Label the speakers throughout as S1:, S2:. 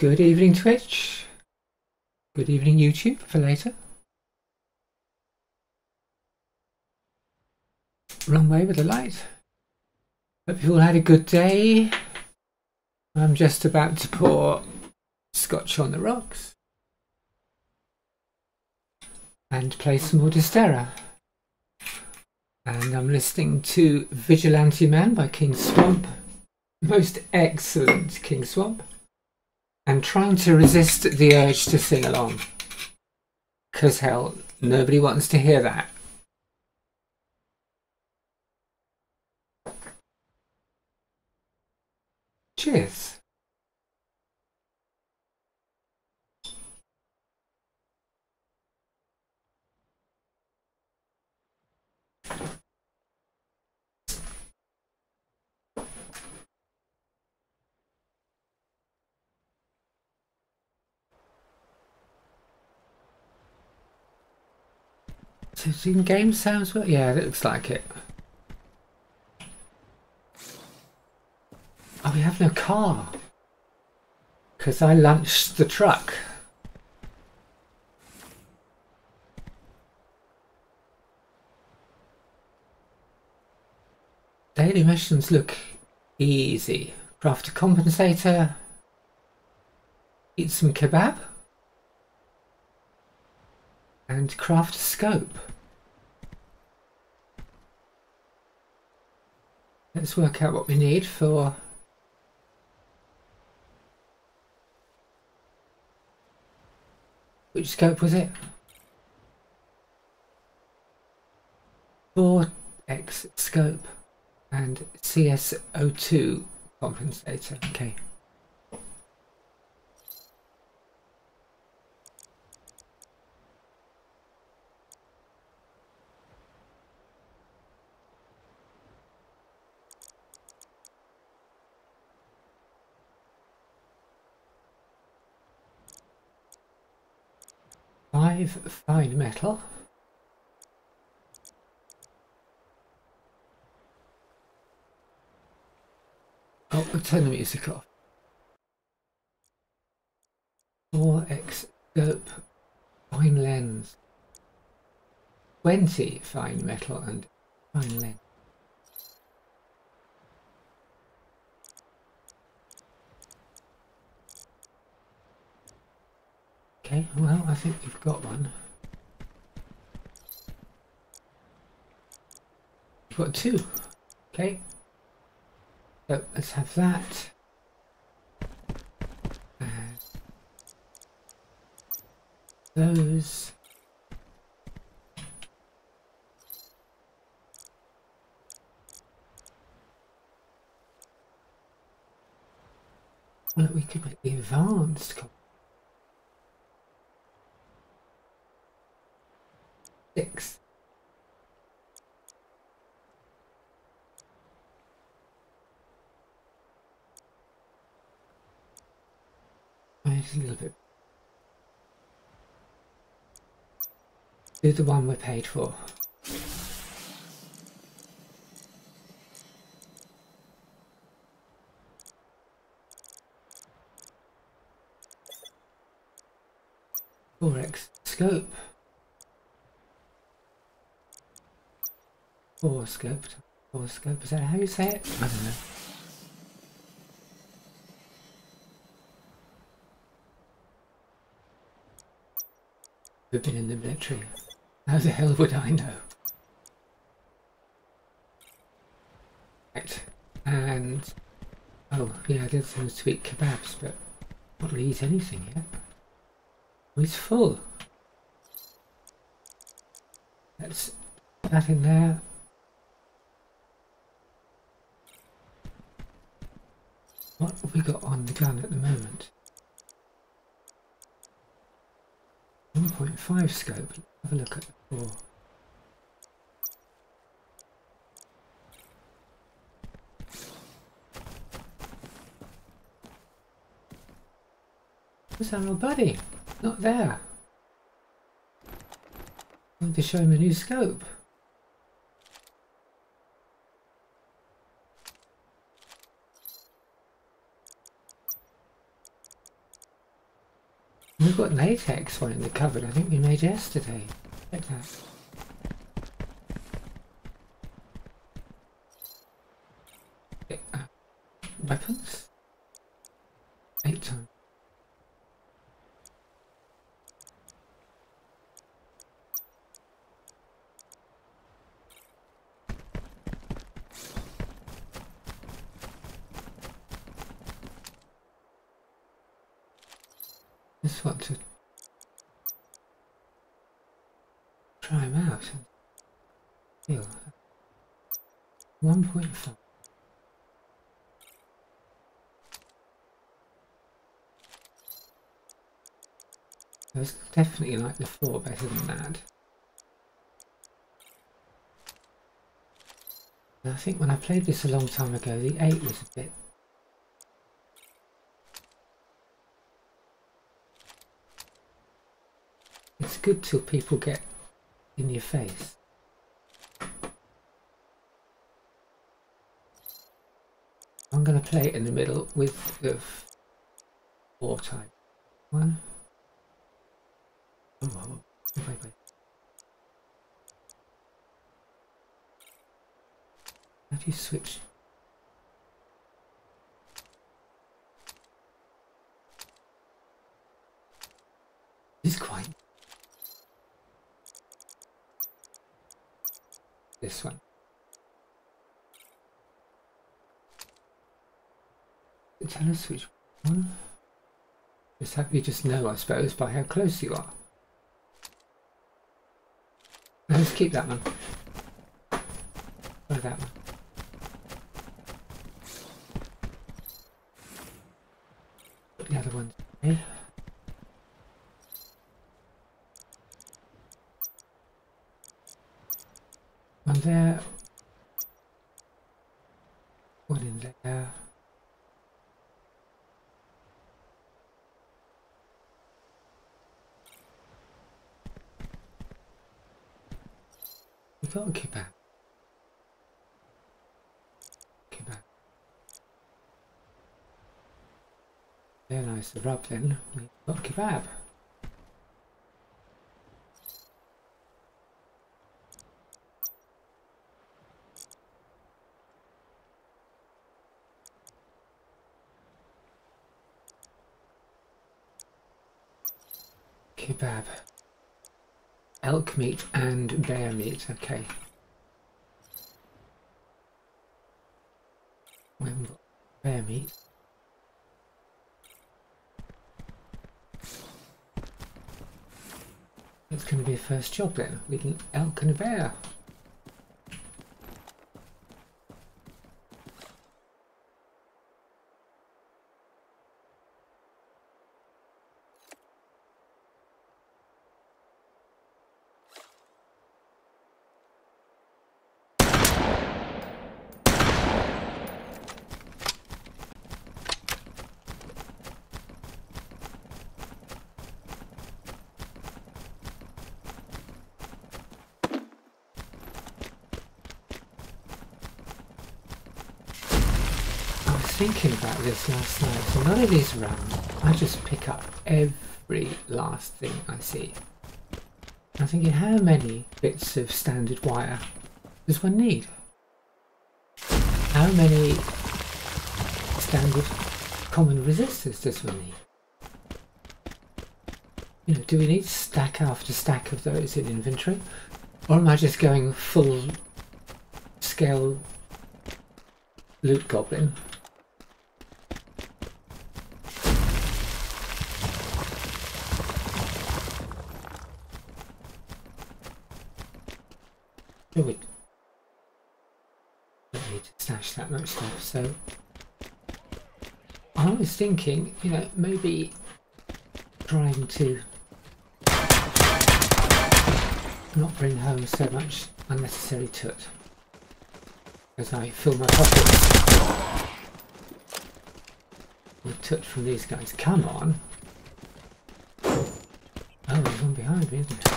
S1: Good evening, Twitch. Good evening, YouTube, for later. Wrong way with the light. Hope you all had a good day. I'm just about to pour scotch on the rocks and play some more Dysterra. And I'm listening to Vigilante Man by King Swamp. Most excellent King Swamp. And trying to resist the urge to sing along. Because hell, nobody wants to hear that. Cheers. So it's in game sounds well? Yeah, it looks like it. Oh, we have no car. Because I lunched the truck. Daily missions look easy. Craft a compensator. Eat some kebab. And craft a scope. Let's work out what we need for... Which scope was it? 4x scope and CSO2 compensator. Okay. Five fine metal. Oh, I'll turn the music off. 4x scope, fine lens. 20 fine metal and fine lens. Okay, well, I think we've got one. We've got two. Okay. So let's have that. And those. Well, we could make the advanced copy. 6. It's a little bit. Do the one we paid for. X scope. 4 scope. 4 scope. Is that how you say it? I don't know. We've been in the military. How the hell would I know? Right. And oh yeah, I did some sweet kebabs, but not really eat anything yet. Oh, he's full. Let's put that in there. What have we got on the gun at the moment? 1.5 scope. Let's have a look at the 4. Where's our old buddy? Not there. I want to show him a new scope. we've got an 8x one in the cupboard. I think we made yesterday. Check that. Weapons? 8 times. Just want to try them out and feel 1.5. I definitely like the 4 better than that. And I think when I played this a long time ago, the 8 was a bit. It's good till people get in your face. I'm going to play it in the middle with the 4 type. 1. Oh, wait. How do you switch? This is quite. This one. Tell us which one. You just know, I suppose, by how close you are. Let's keep that one. Or that one. Put the other one here. One there. One in there. We got a kebab. Very nice to rub then. We've got kebab. Kebab. Elk meat and bear meat, okay. We haven't got bear meat. It's going to be a first job then. We can elk and a bear. Thinking about this last night, so none of these rounds, I just pick up every last thing I see. I'm thinking, how many bits of standard wire does one need? How many standard common resistors does one need? You know, do we need stack after stack of those in inventory? Or am I just going full scale loot goblin? We don't need to stash that much stuff, so I was thinking, you know, maybe trying to not bring home so much unnecessary toot as I fill my pockets with toot from these guys. Come on! Oh, there's one behind me, isn't there?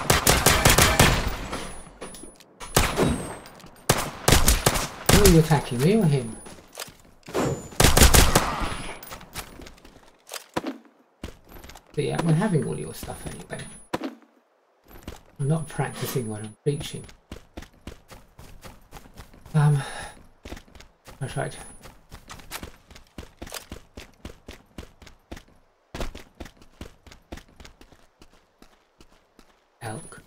S1: Are you attacking me or him? But yeah, we're having all your stuff anyway. I'm not practicing what I'm preaching. That's right. Elk.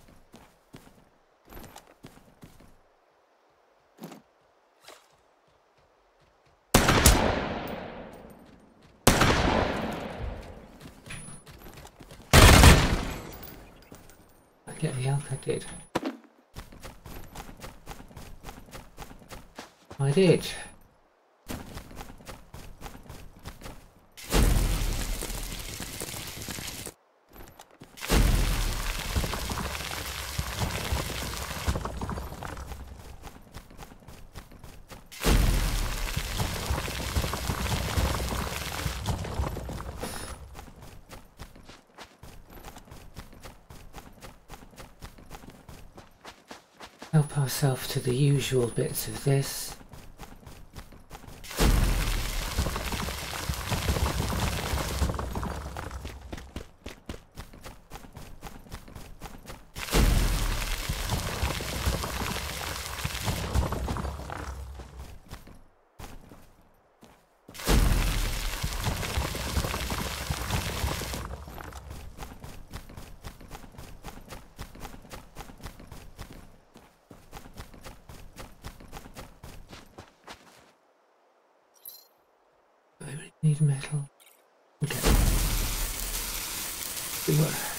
S1: I get the elk, I did. I did. Help ourselves to the usual bits of this. Need metal. Okay.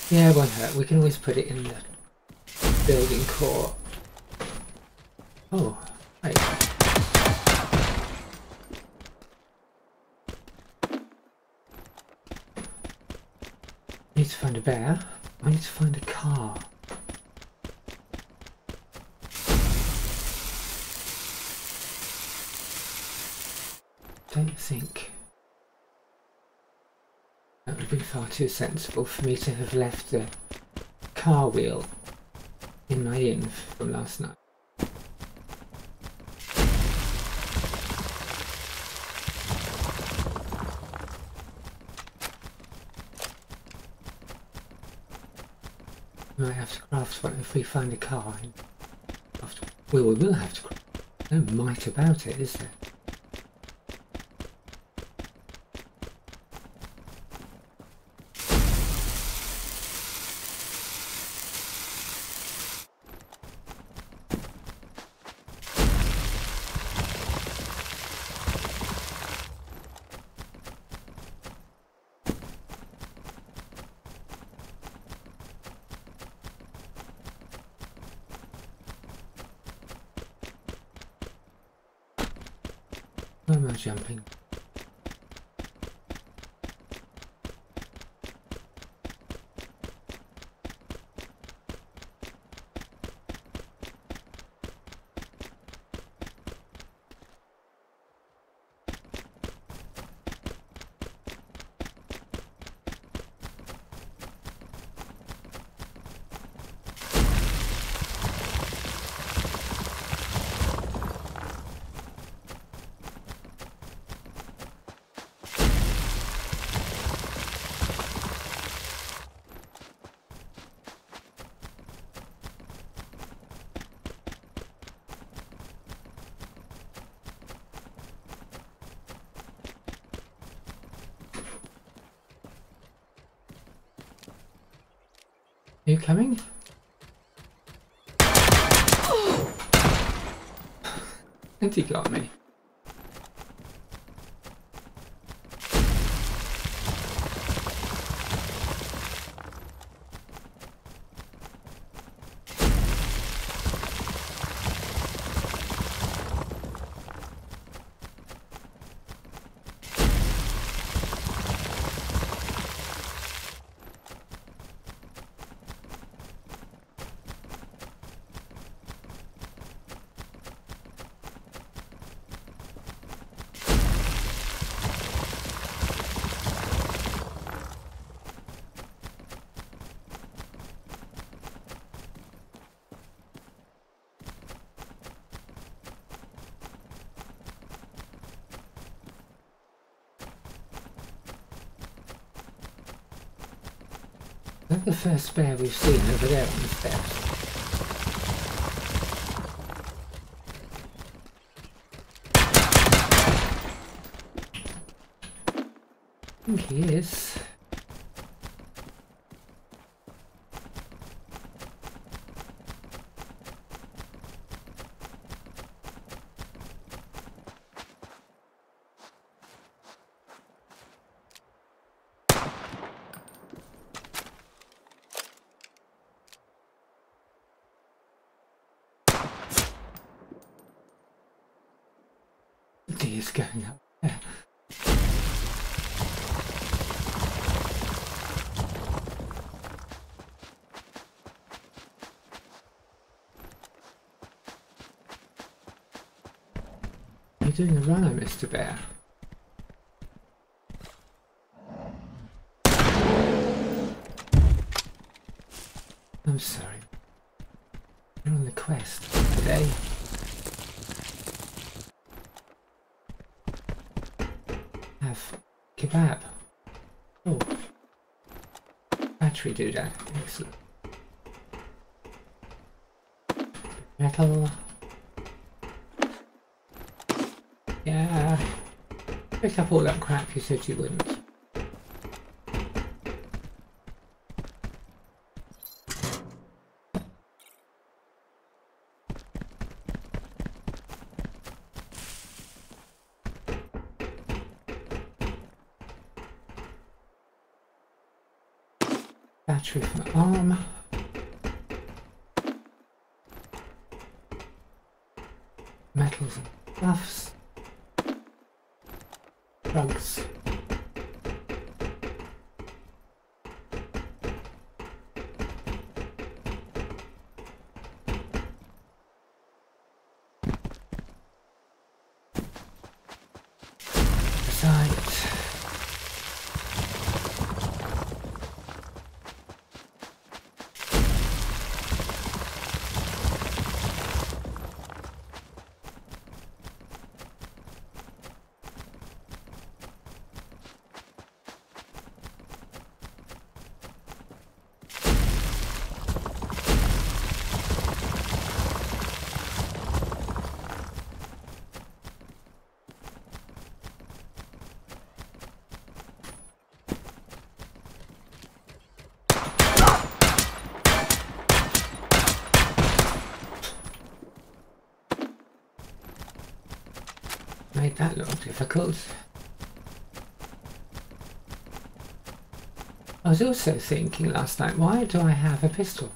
S1: Yeah, it won't hurt. We can always put it in the building core. Oh, right. I need to find a bear. I need to find a car. Don't think that would be far too sensible for me to have left the car wheel in my inn from last night. We might have to craft one if we find a car. Well, we will have to craft. No might about it, is there? Why am I jumping? Are you coming? And he got me. that the first bear we've seen over there on the steps? I think he is. Deer's going up there. You're doing a runner, Mr. Bear. I'm sorry. You're on the quest today. Have kebab. Oh, battery do that. Excellent. Metal. Yeah. Pick up all that crap you said you wouldn't. Battery for my arm. Metals and buffs. Drugs. Sight. Made that look difficult. I was also thinking last night, why do I have a pistol?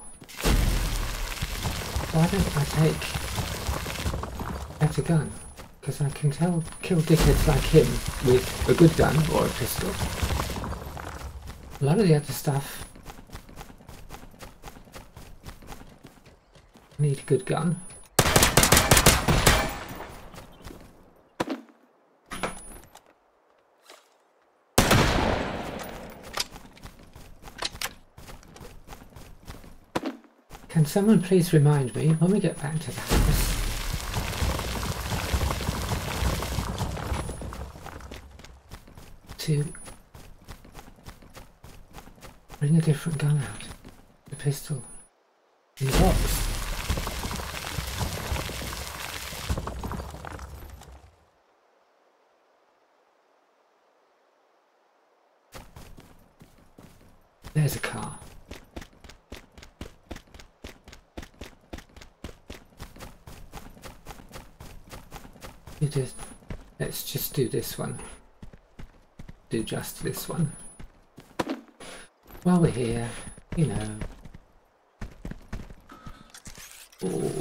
S1: Why don't I take a better gun? Because I can kill dickheads like him with a good gun or a pistol. A lot of the other stuff need a good gun. Can someone please remind me when we get back to the house to bring a different gun out, the pistol in the box. There's a car. Let's just do this one. Do just this one. While we're here, you know. Ooh.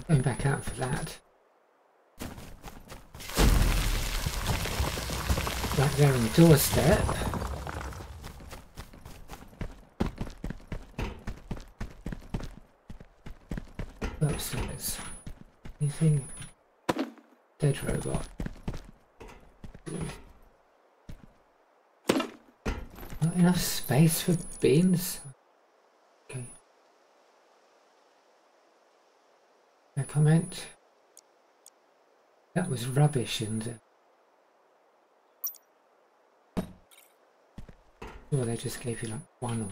S1: Going back out for that. Right there on the doorstep. Upstairs. Anything? Dead robot. Not enough space for beans? Okay. No comment. That was rubbish, and well, they just gave you like one or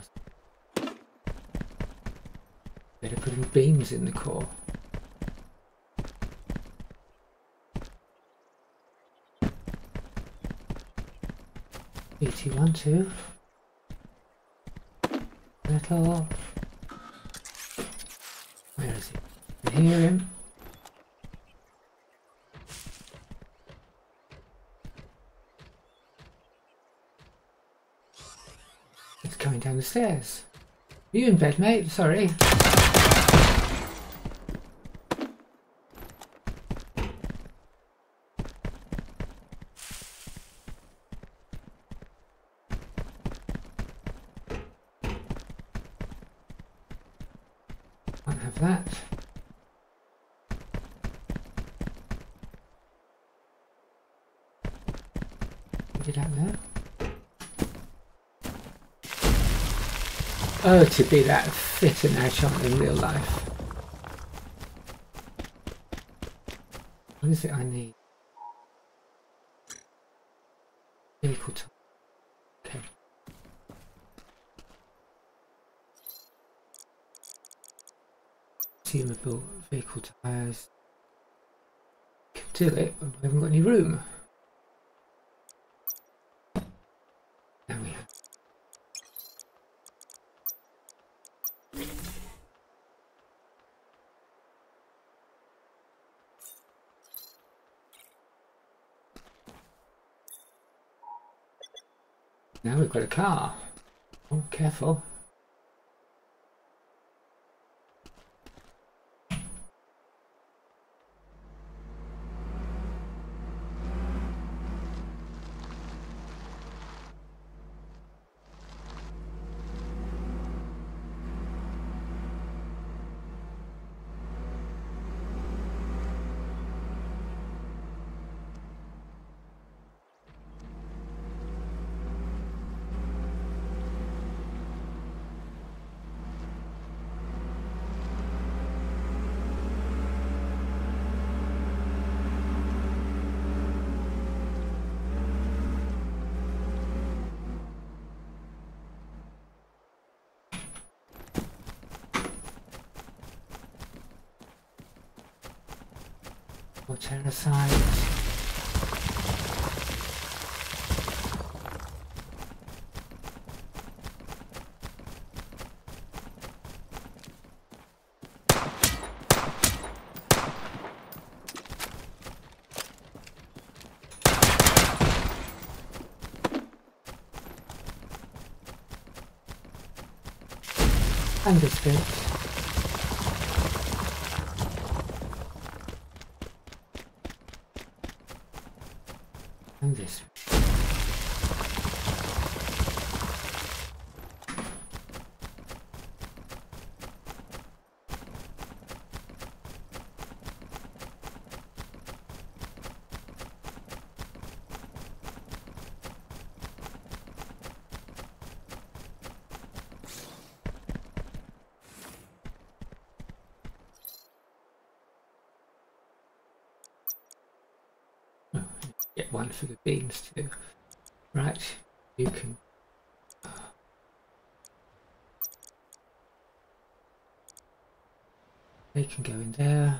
S1: something. Better putting beans in the core. BT12. Little. Where is he? I can hear him. It's coming down the stairs. Are you in bed, mate? Sorry. Can't have that. Get out there. Oh, to be that fit and agile in real life. What is it I need? Vehicle time. Okay. Consumable vehicle tires. Can do it, but we haven't got any room. There we have. Now we've got a car. Oh, careful. Or terracite. And this bit. And this. Get one for the beans too. Right, you can. They can go in there.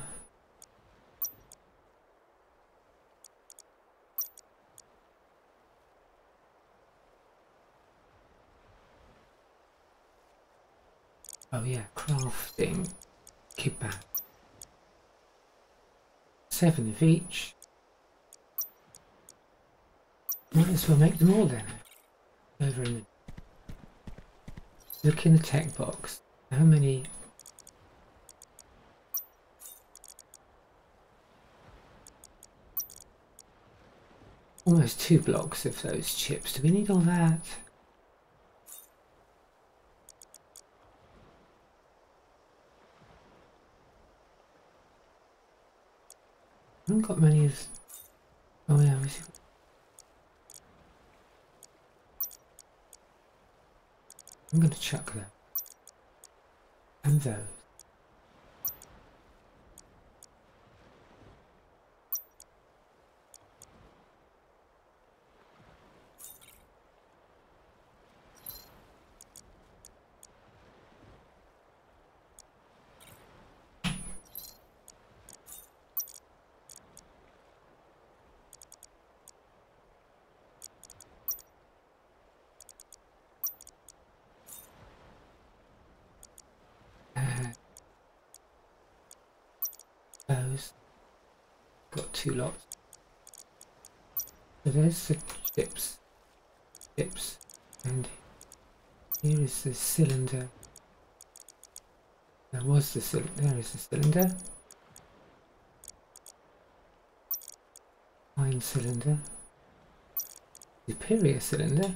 S1: Oh yeah, crafting kebab. 7 of each. Might as well make them all then. Over in the look in the tech box. How many? Almost 2 blocks of those chips. Do we need all that? I haven't got many of. Oh yeah, we see. I'm going to chuck that and those. Those. Got 2 lots. So there's the chips, and here is the cylinder. There is the cylinder. Fine cylinder. Superior cylinder.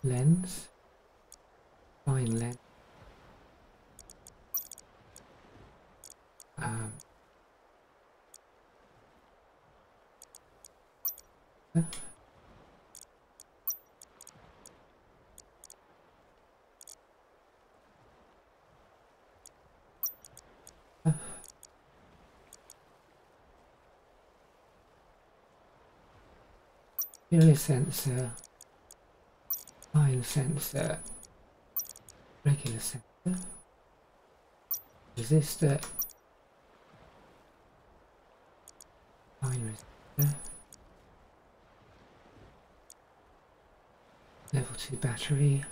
S1: Lens. Fine lens. Superior sensor. Fine sensor. Regular sensor. Resistor. Fine resistor. Level 2 battery.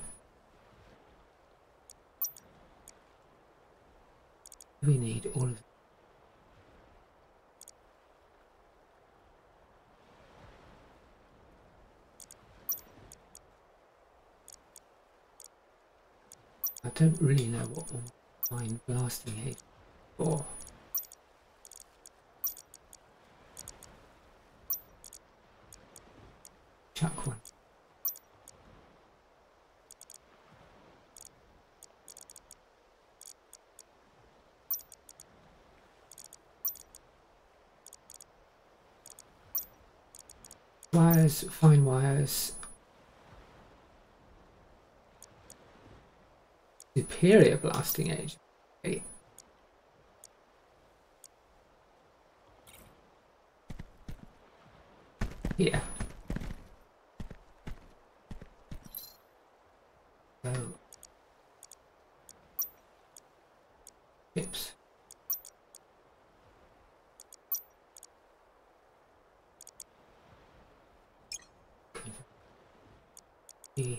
S1: We need all of them. I don't really know what all fine blasting agent is for. Chuck one. Wires, fine wires. Superior blasting agent. Okay. Here. So chips. E.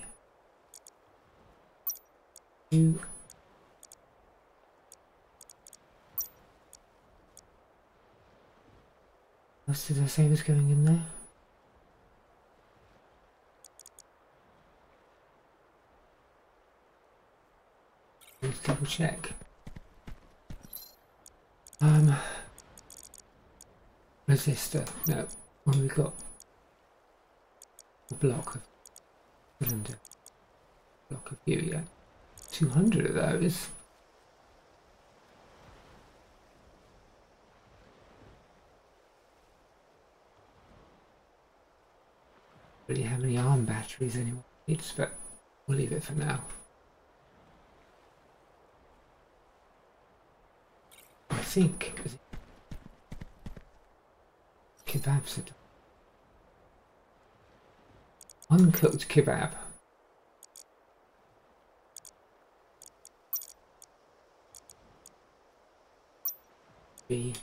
S1: U. What else did I say was going in there? Let's double check. Resistor. No, when we got a block of cylinder. Block of U, yeah. 200 of those. Really have any ARM batteries anyone needs, but we'll leave it for now. I think kebabs are done. Uncooked kebab. Be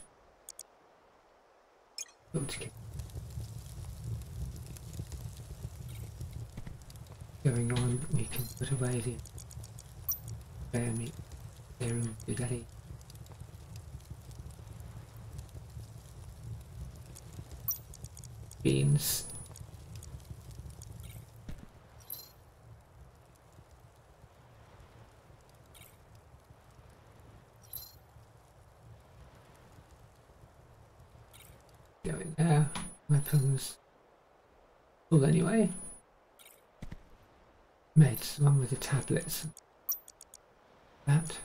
S1: cooked kebab. Going on, we can put away the bear meat, daddy. Beans. Go in there. Weapons. Well, anyway. Meds, one with the tablets. That.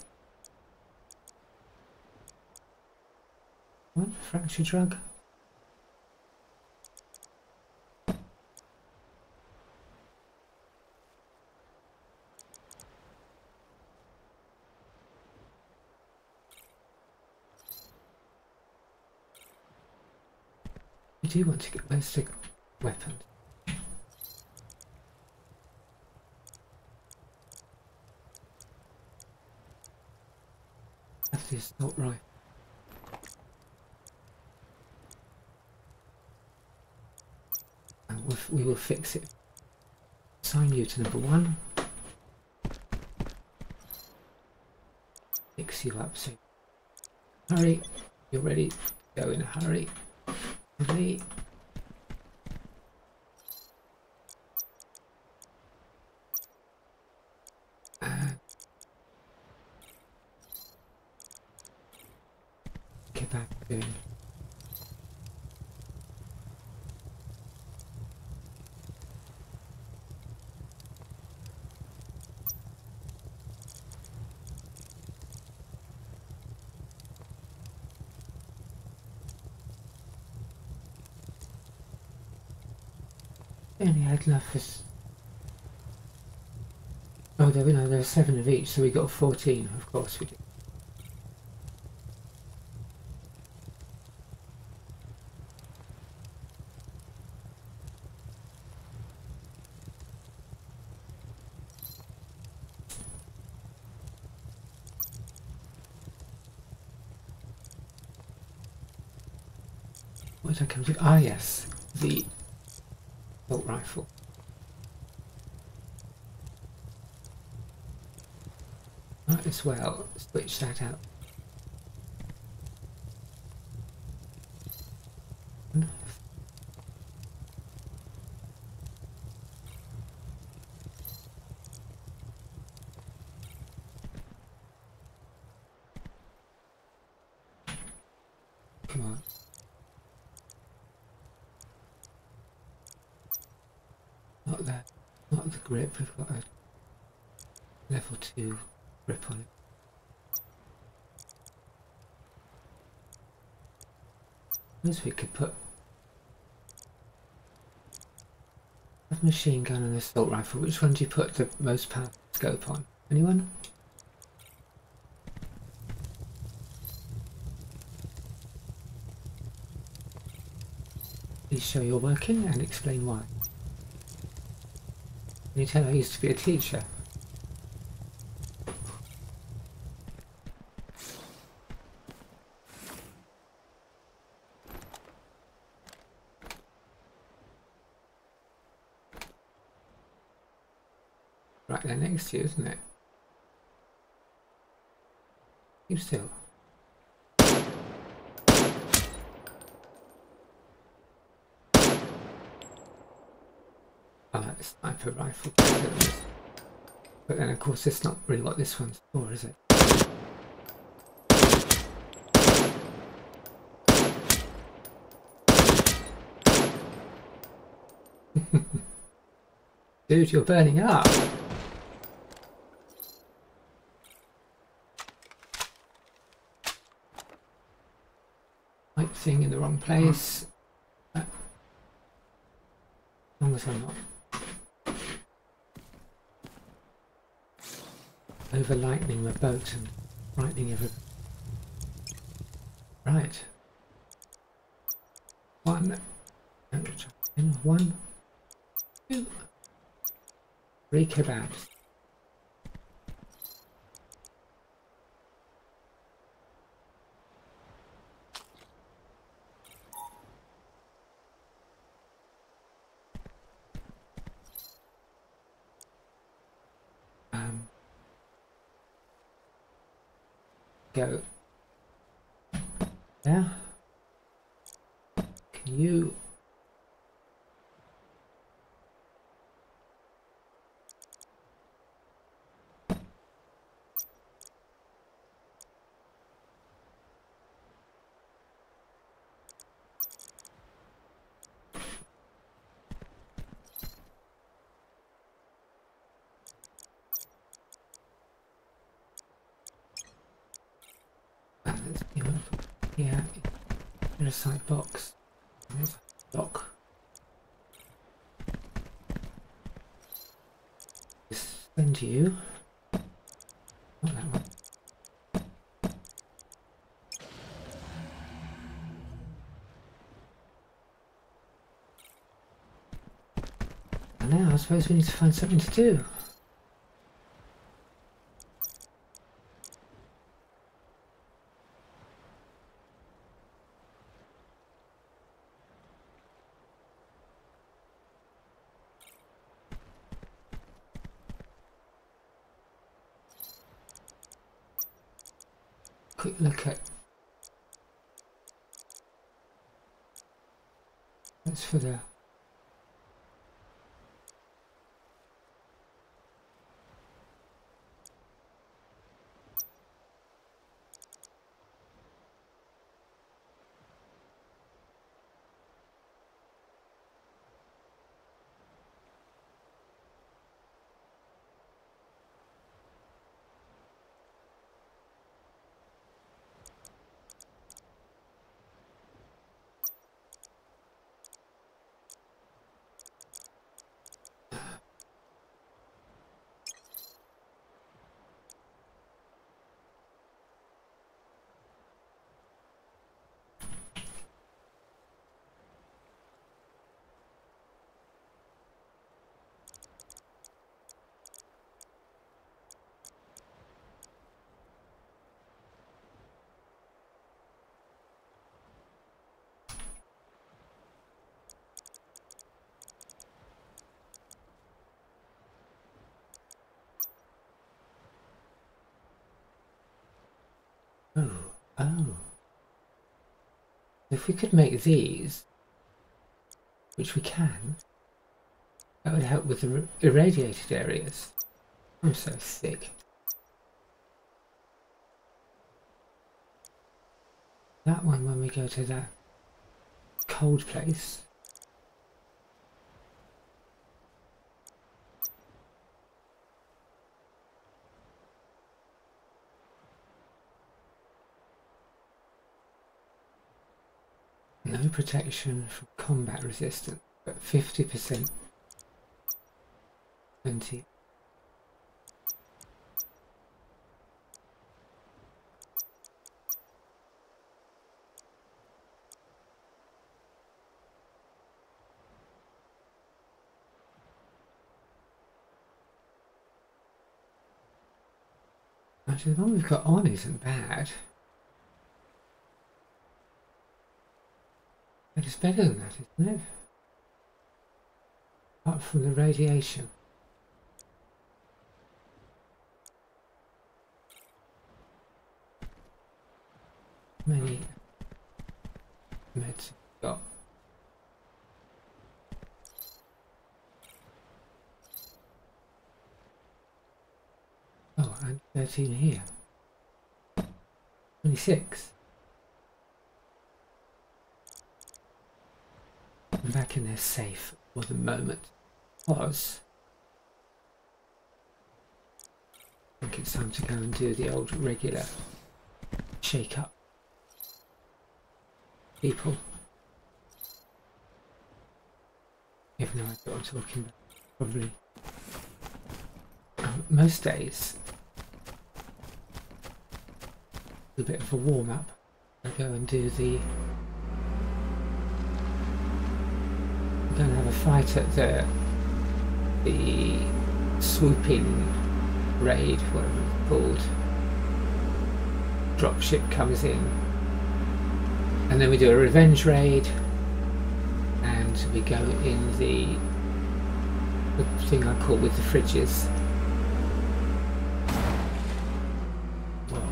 S1: One fracture drug. We do want to get most of weapons. Have the assault rifle. And we will fix it. Assign you to number 1. Fix you up, so hurry. You're ready to go in a hurry. Hurry. Get back in. Only had enough for. Oh, there we know there are 7 of each, so we got 14. Of course we did. What did I come to? Ah, yes, the assault rifle. Might as well switch that out. Come on. Not that. Not the grip. We've got a level 2 grip on it. Suppose we could put a machine gun and assault rifle. Which one do you put the most powerful scope on? Anyone? Please show you're working and explain why. Can you tell I used to be a teacher? Right there next to you, isn't it? Keep still. Oh, that sniper rifle. But then of course it's not really what this one's for, is it? Dude, you're burning up. Right thing in the wrong place. As long as I'm not over lightning the boat and frightening everything. Right. 1, 2, 3 kebabs. Go there. Can you yeah, in a side box. Lock. Send you. Not that one. now I suppose we need to find something to do. Quick look at that's for the oh. If we could make these, which we can, that would help with the irradiated areas. I'm so sick. That one when we go to that cold place. No protection from combat resistance, but 50%. 20. Actually, the one we've got on isn't bad. But it's better than that, isn't it? Apart from the radiation. How many meds have we got? Oh, and 13 here. 26. I'm back in there safe for the moment. Because I think it's time to go and do the old regular shake up people. Even though I thought I'm talking about probably most days a bit of a warm up. I go and do the we're going to have a fight at the swooping raid, whatever it's called. Dropship comes in, and then we do a revenge raid, and we go in the thing I call with the fridges. Well,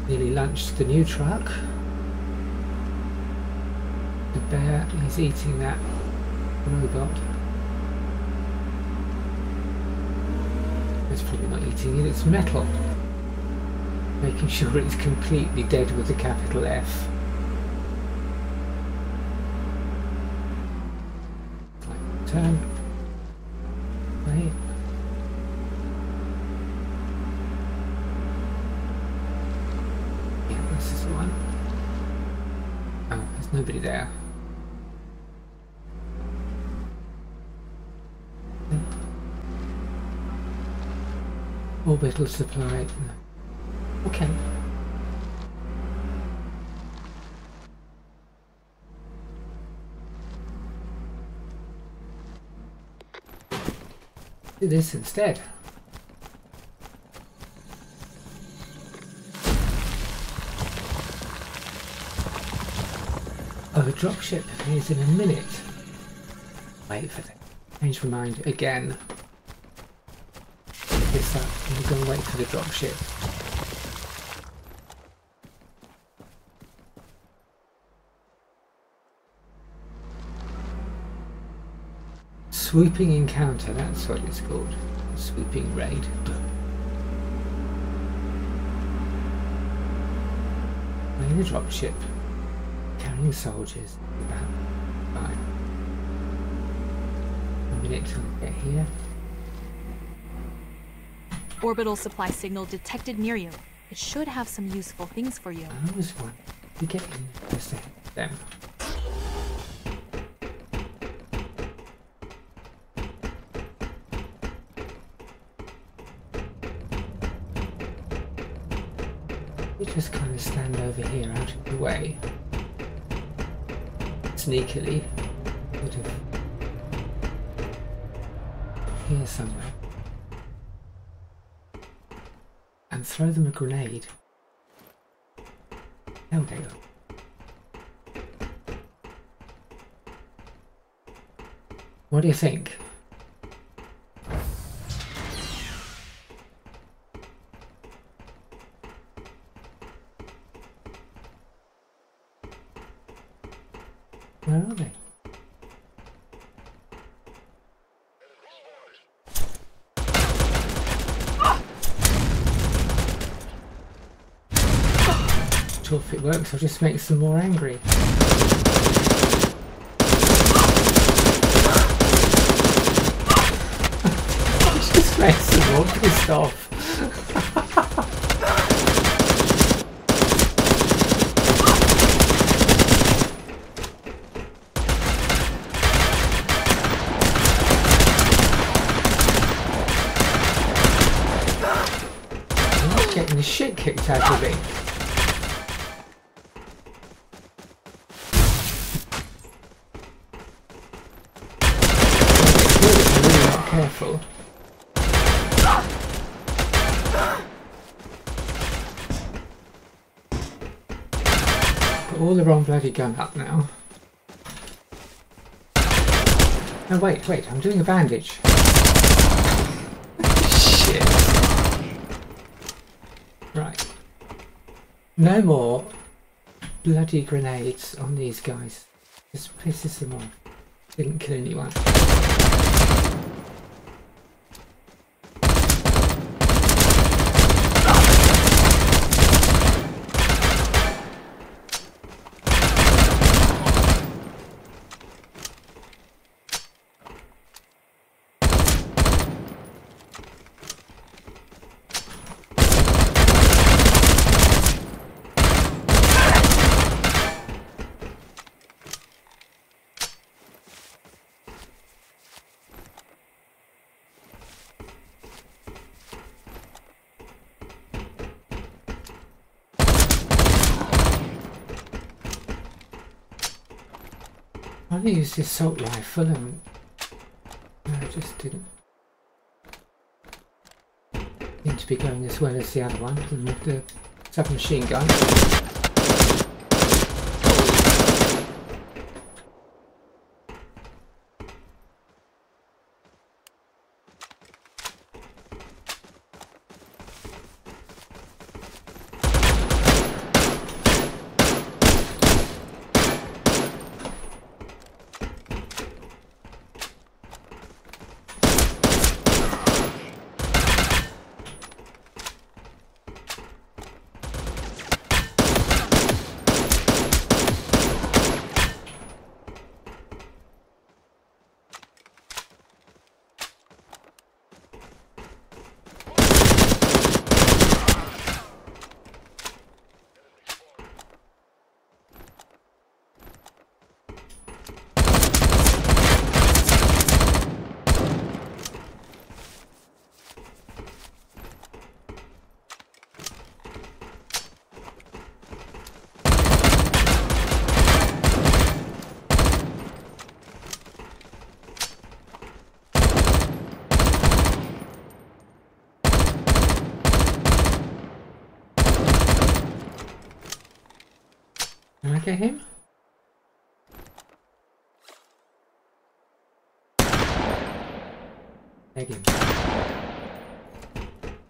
S1: nearly launched the new truck. The bear is eating that robot. It's probably not eating it, it's metal. Making sure it's completely dead with a capital F. Turn. Wait. Yeah, this is the one. Oh, there's nobody there. Orbital supply. No. Okay. Do this instead. Oh, the dropship appears in a minute. Wait for that. Change my mind again. Pick this up and we're going to wait for the dropship. Swooping encounter, that's what it's called. Swooping raid. Playing the dropship. Carrying soldiers. About 5. A minute till we get here.
S2: Orbital supply signal detected near you. It should have some useful things for you.
S1: I was one. We get in just ahead of them. We just kind of stand over here out of the way. Sneakily. Sort of here somewhere. And throw them a grenade. There they go. What do you think? Where are they? Sure, if it works, I'll just make some more angry. Just make some more pissed off. Getting the shit kicked out of me. I'm really not careful. Got all the wrong bloody gun up now. Oh wait, I'm doing a bandage. Shit. Right. No more bloody grenades on these guys. Just pisses them off. Didn't kill anyone. I only used this assault rifle and I just didn't seem to be going as well as the other one, and with the submachine gun. get him? Leg him.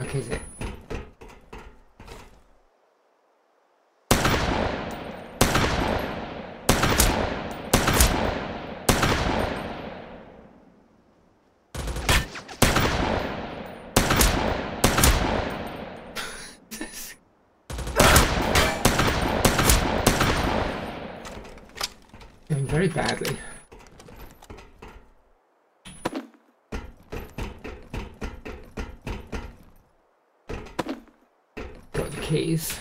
S1: Okay, is it? Doing very badly. Got the keys.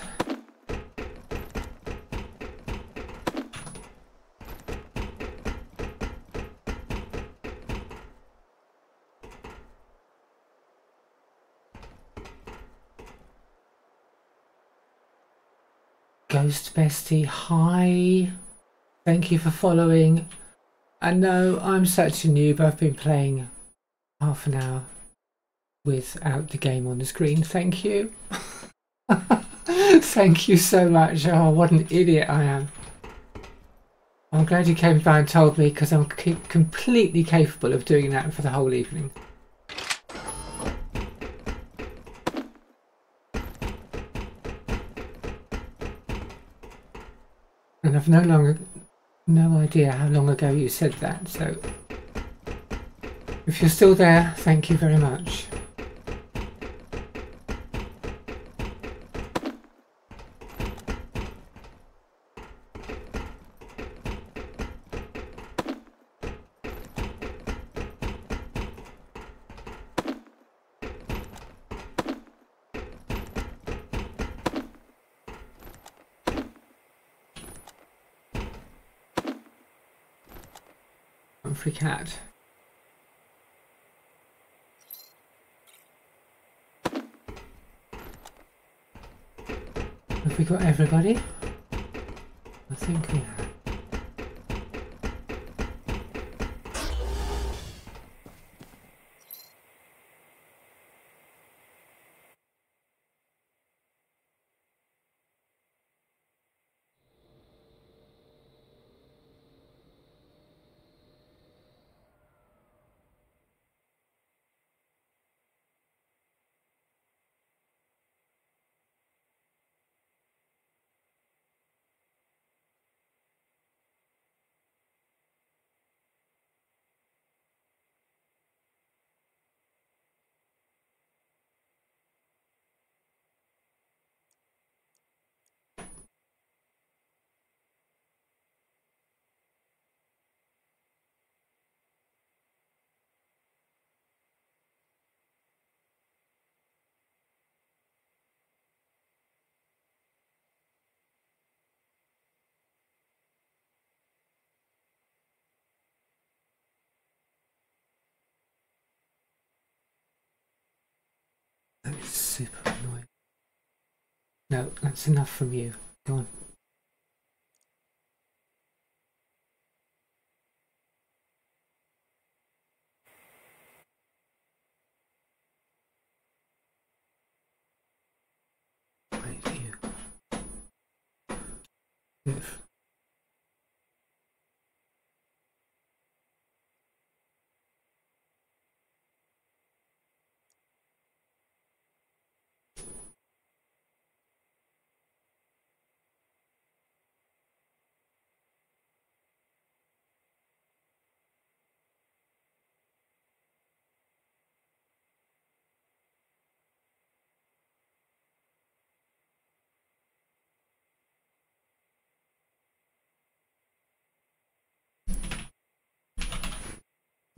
S1: Ghost Bestie, hi. Thank you for following. I know I'm such a noob. I've been playing half an hour without the game on the screen. Thank you. Thank you so much. Oh, what an idiot I am. I'm glad you came by and told me, because I'm completely capable of doing that for the whole evening. And I've no idea how long ago you said that, so if you're still there, thank you very much. Free cat. Have we got everybody? I think we have. That is super annoying. No, that's enough from you. Go on. Wait, you. If.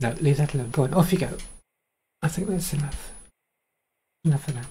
S1: No, leave that alone. Go on, off you go. I think that's enough. Enough of that.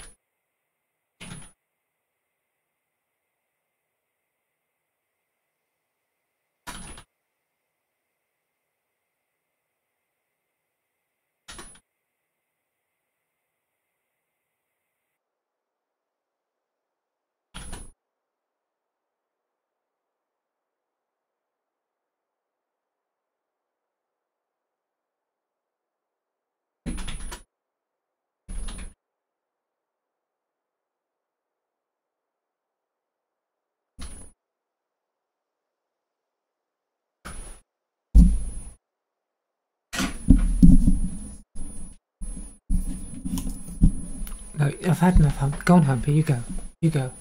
S1: No, I've had enough. Go on, Humpy. You go. You go.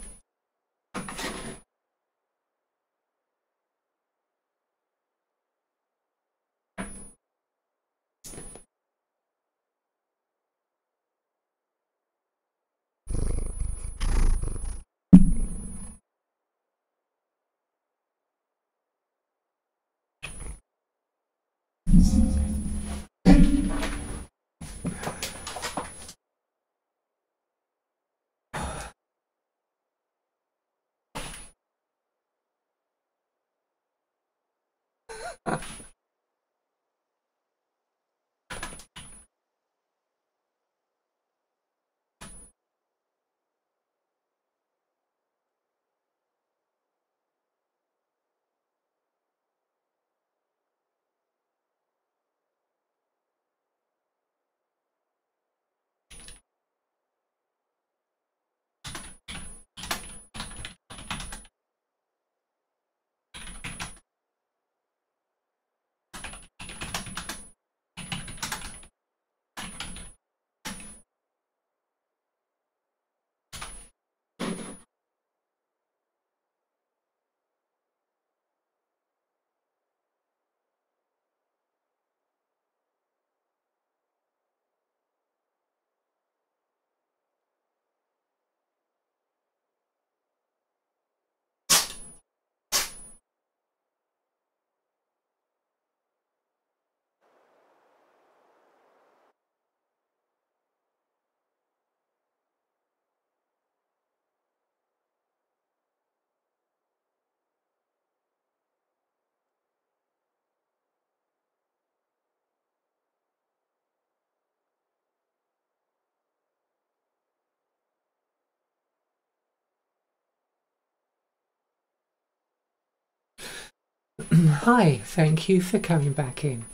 S1: Hi, thank you for coming back in.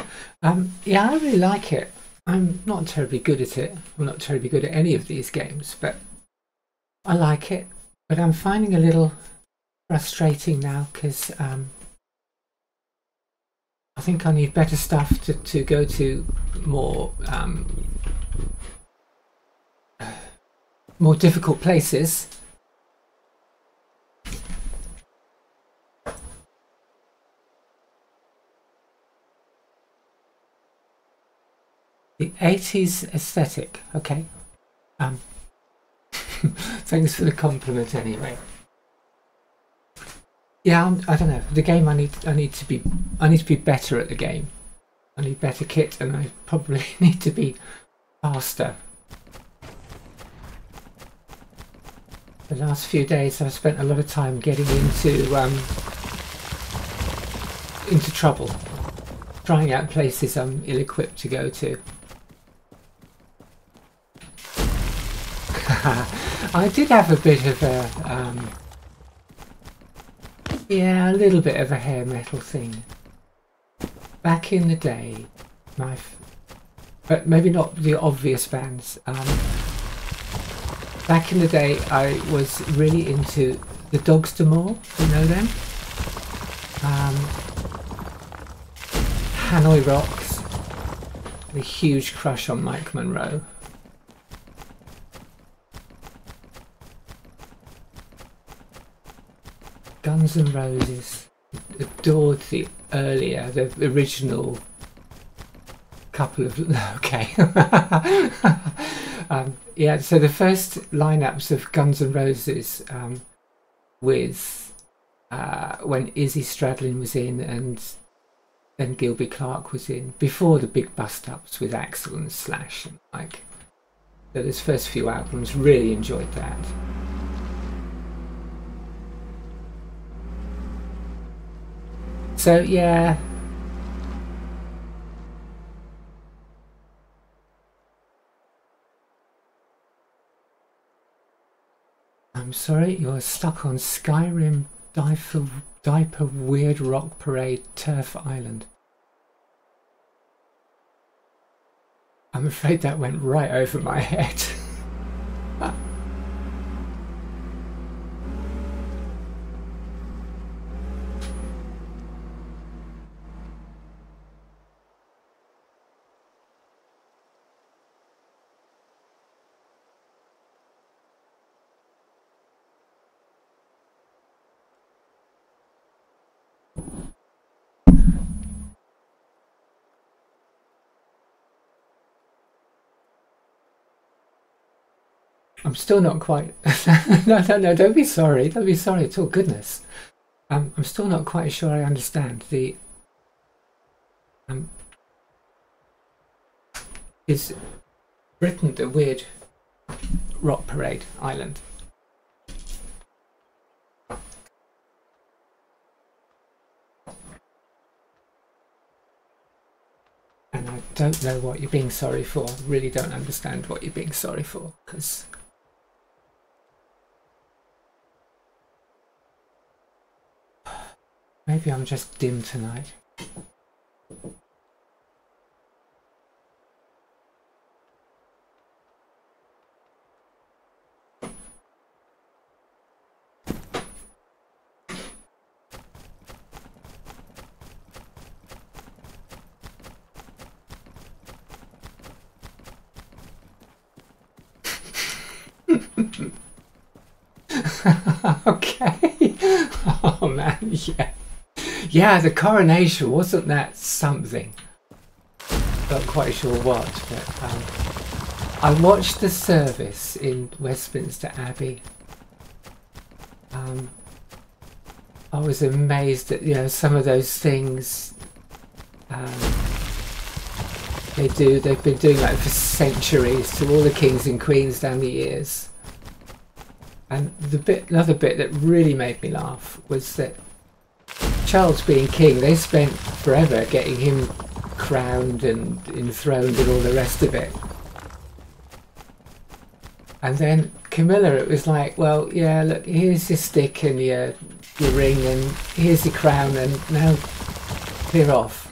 S1: Yeah, I really like it. I'm not terribly good at it. I'm not terribly good at any of these games, but I like it. But I'm finding a little frustrating now because I think I need better stuff to go to more more difficult places. The 80s aesthetic. Okay. Thanks for the compliment anyway. Yeah, I don't know. The game I need to be better at the game. I need better kit and I probably need to be faster. The last few days I've spent a lot of time getting into trouble, trying out places I'm ill-equipped to go to. I did have a bit of a yeah, a little bit of a hair metal thing back in the day. But maybe not the obvious bands. Back in the day, I was really into the Dogster Moor. You know them? Hanoi Rocks. A huge crush on Mike Monroe. Guns N' Roses. Adored the original couple of... Okay. Yeah, so the first lineups of Guns N' Roses with when Izzy Stradlin was in and then Gilby Clarke was in, before the big bust-ups with Axl and Slash and like. So those first few albums, really enjoyed that. So yeah. I'm sorry, you're stuck on Skyrim Diaper Weird Rock Parade Turf Island. I'm afraid that went right over my head. I'm still not quite. No, don't be sorry. Don't be sorry at all. Goodness. I'm still not quite sure I understand the. Is Britain a weird rock parade island? And I don't know what you're being sorry for. I really don't understand what you're being sorry for, because maybe I'm just dim tonight. Okay. Oh man, yeah. Yeah, the coronation, wasn't that something? Not quite sure what, but I watched the service in Westminster Abbey. I was amazed at, you know, some of those things they've been doing like for centuries to all the kings and queens down the years. And another bit that really made me laugh was that Charles being king, they spent forever getting him crowned and enthroned and all the rest of it. And then Camilla, it was like, well, yeah, look, here's your stick and your ring, and here's your crown, and now clear off.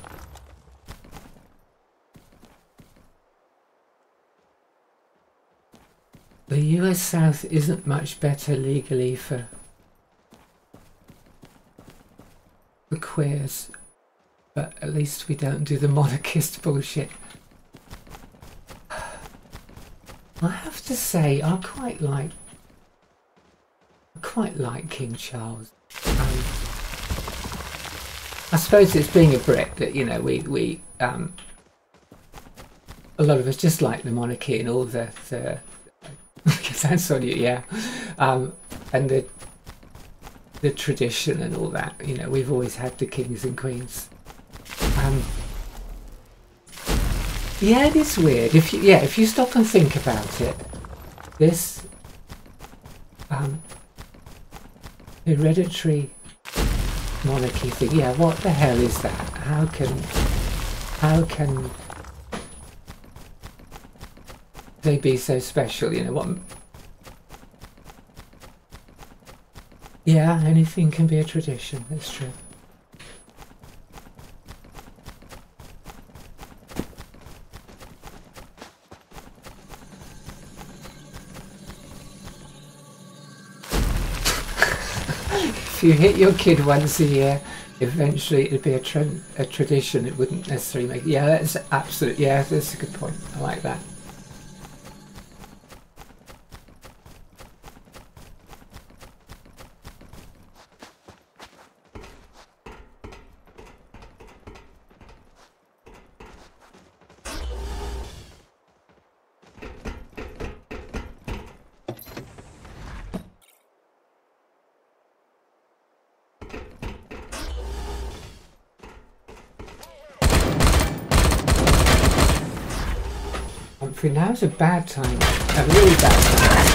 S1: The US South isn't much better legally for queers, but at least we don't do the monarchist bullshit. I have to say, I quite like King Charles. I suppose it's being a Brit that, you know, we a lot of us just like the monarchy and all the that's on you, yeah, and the tradition and all that. You know, we've always had the kings and queens. Yeah, it is weird. If you stop and think about it, this hereditary monarchy thing. Yeah, what the hell is that? How can they be so special? You know what? Yeah, anything can be a tradition. That's true. If you hit your kid once a year, eventually it'd be a tradition. It wouldn't necessarily make. Yeah, that's absolute. Yeah, that's a good point. I like that. Now's a bad time, a really bad time.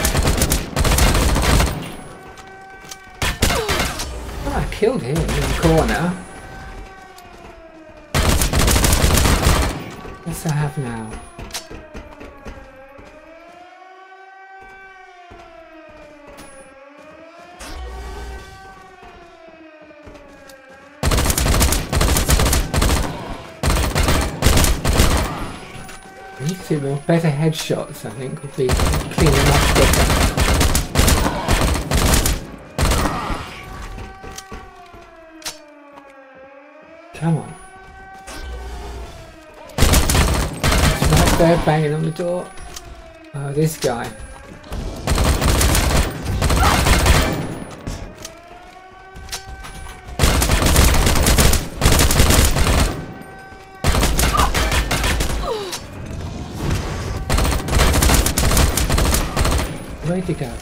S1: Oh, I killed him in the corner. What's I have now? Better headshots, I think, would be cleaning much better. Come on. It's right there banging on the door. Oh, this guy. where'd you go?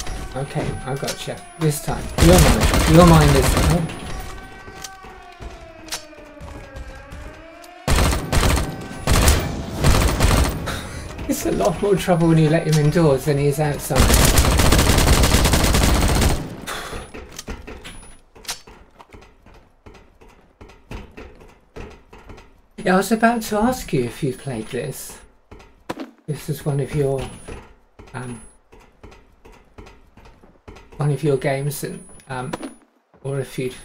S1: Okay, I gotcha. This time. You're mine. You're mine this time. It's a lot more trouble when you let him indoors than he is outside. Yeah, I was about to ask you if you played this. This is one of your games, and or if you'd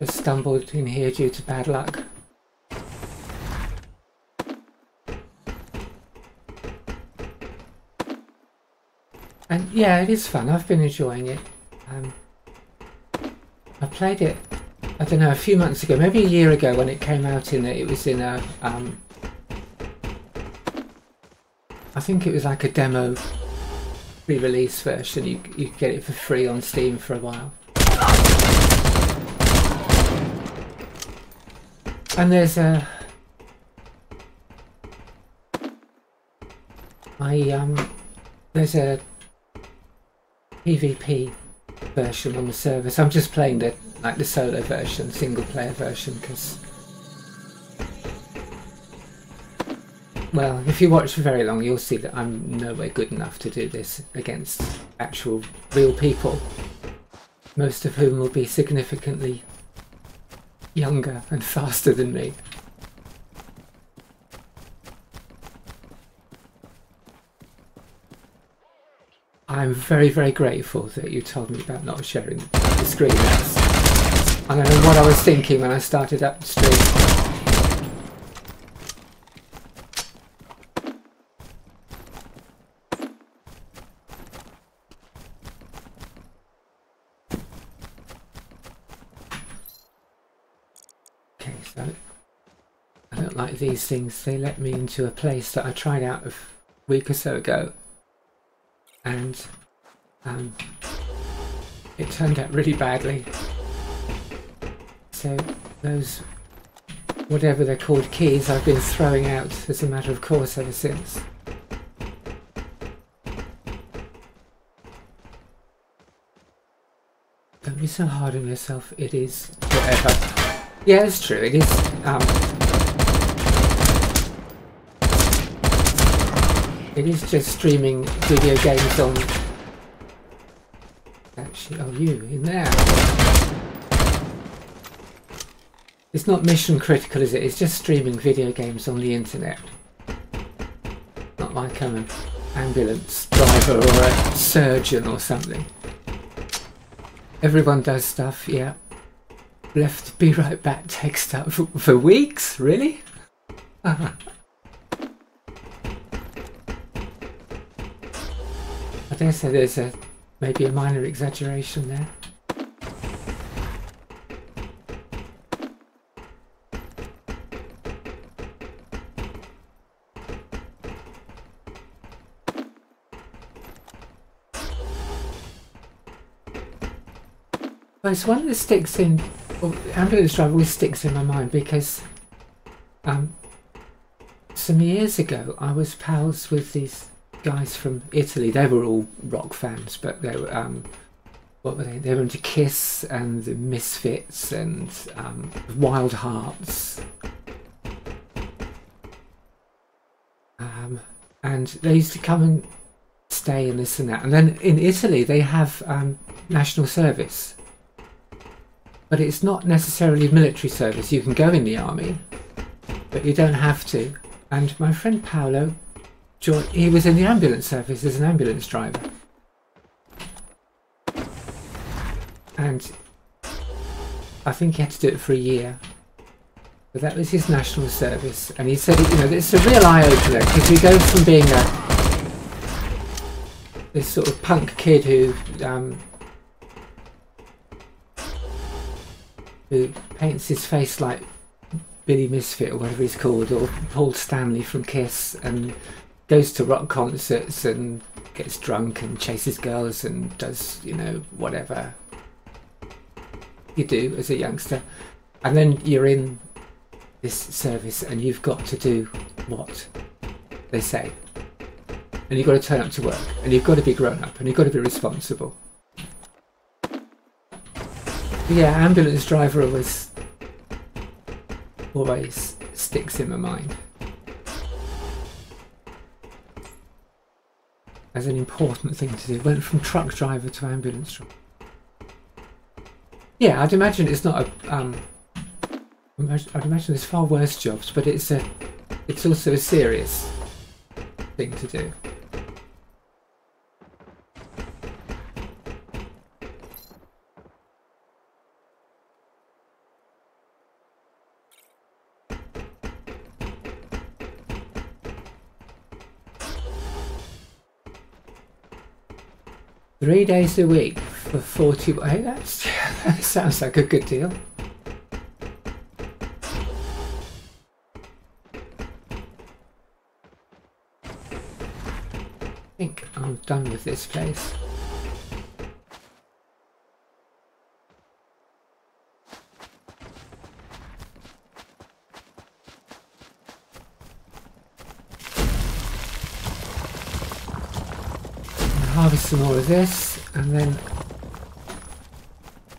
S1: just stumbled in here due to bad luck. And yeah, it is fun. I've been enjoying it. I played it, I don't know, a few months ago, maybe a year ago when it came out. It was in a, I think it was like a demo pre-release version. You could get it for free on Steam for a while. And there's a, there's a PvP version on the server, so I'm just playing the solo version, single player version, because, well, if you watch for very long you'll see that I'm nowhere good enough to do this against actual real people, most of whom will be significantly younger and faster than me. I'm very, very grateful that you told me about not sharing the screen. I don't know what I was thinking when I started up the stream. Okay, so I don't like these things. They let me into a place that I tried out a week or so ago, and it turned out really badly. So those, whatever they're called, keys, I've been throwing out as a matter of course ever since. Don't be so hard on yourself. It is whatever. Yeah, it's true. It is. It is just streaming video games on. Actually, oh, you in there. It's not mission critical, is it? It's just streaming video games on the internet. Not like I'm an ambulance driver or a surgeon or something. Everyone does stuff, yeah. Left be right back text up for weeks? Really? I dare say there's maybe a minor exaggeration there. Well, it's one that sticks in, well, ambulance driver always sticks in my mind because some years ago I was pals with these guys from Italy. They were all rock fans, but they were what were they? They were into Kiss and the Misfits and Wild Hearts, and they used to come and stay and this and that. And then in Italy they have national service, but it's not necessarily military service. You can go in the army, but you don't have to. And my friend Paolo, he was in the ambulance service as an ambulance driver, and I think he had to do it for a year, but that was his national service. And he said, you know, it's a real eye-opener because you go from being this sort of punk kid who paints his face like Billy Misfit or whatever he's called, or Paul Stanley from Kiss, and goes to rock concerts and gets drunk and chases girls and does, you know, whatever you do as a youngster. And then you're in this service and you've got to do what they say. and you've got to turn up to work, and you've got to be grown up, and you've got to be responsible. Yeah, ambulance driver always sticks in my mind as an important thing to do. Went from truck driver to ambulance driver. Yeah, I'd imagine it's not a. I'd imagine there's far worse jobs, but it's also a serious thing to do. Three days a week for 40. Hey, that sounds like a good deal. I think I'm done with this place. Harvest some more of this, and then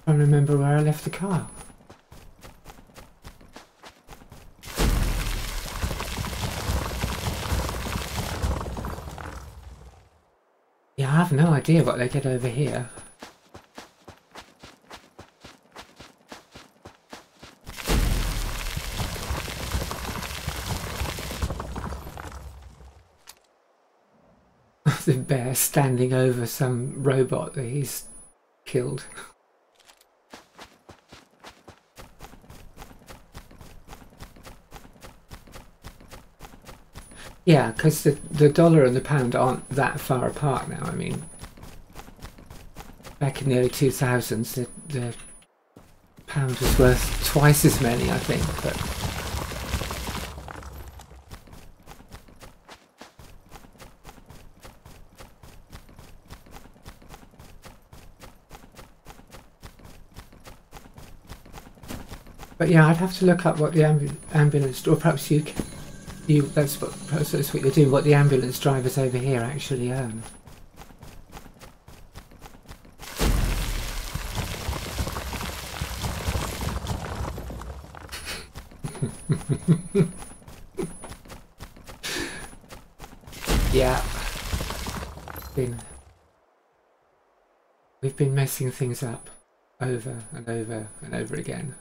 S1: trying to remember where I left the car. Yeah, I have no idea what they get over here. The bear standing over some robot that he's killed. Yeah, because the dollar and the pound aren't that far apart now. I mean, back in the early 2000s, the pound was worth twice as many, I think. But yeah, I'd have to look up what the ambulance, or perhaps that's what you're doing, what the ambulance drivers over here actually earn. Yeah, we've been messing things up over and over and over again.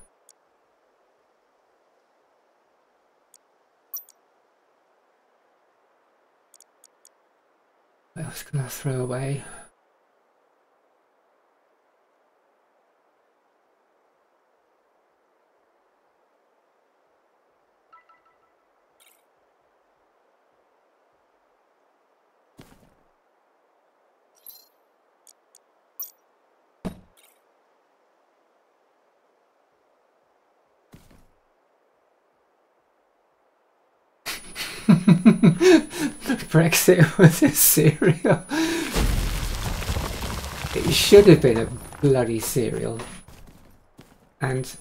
S1: What else can I throw away? Brexit was a cereal. It should have been a bloody cereal, and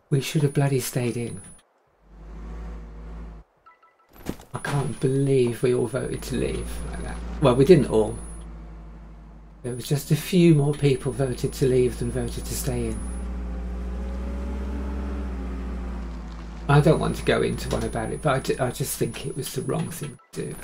S1: we should have bloody stayed in. I can't believe we all voted to leave like that. Well, we didn't all. There was just a few more people voted to leave than voted to stay in. I don't want to go into one about it, but I just think it was the wrong thing to do.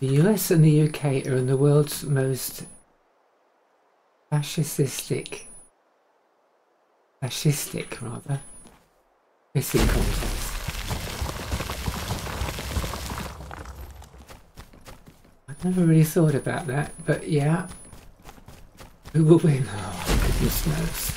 S1: The US and the UK are in the world's most fascistic rather, pissing contest. I've never really thought about that, but yeah. Who will win? Oh, goodness knows.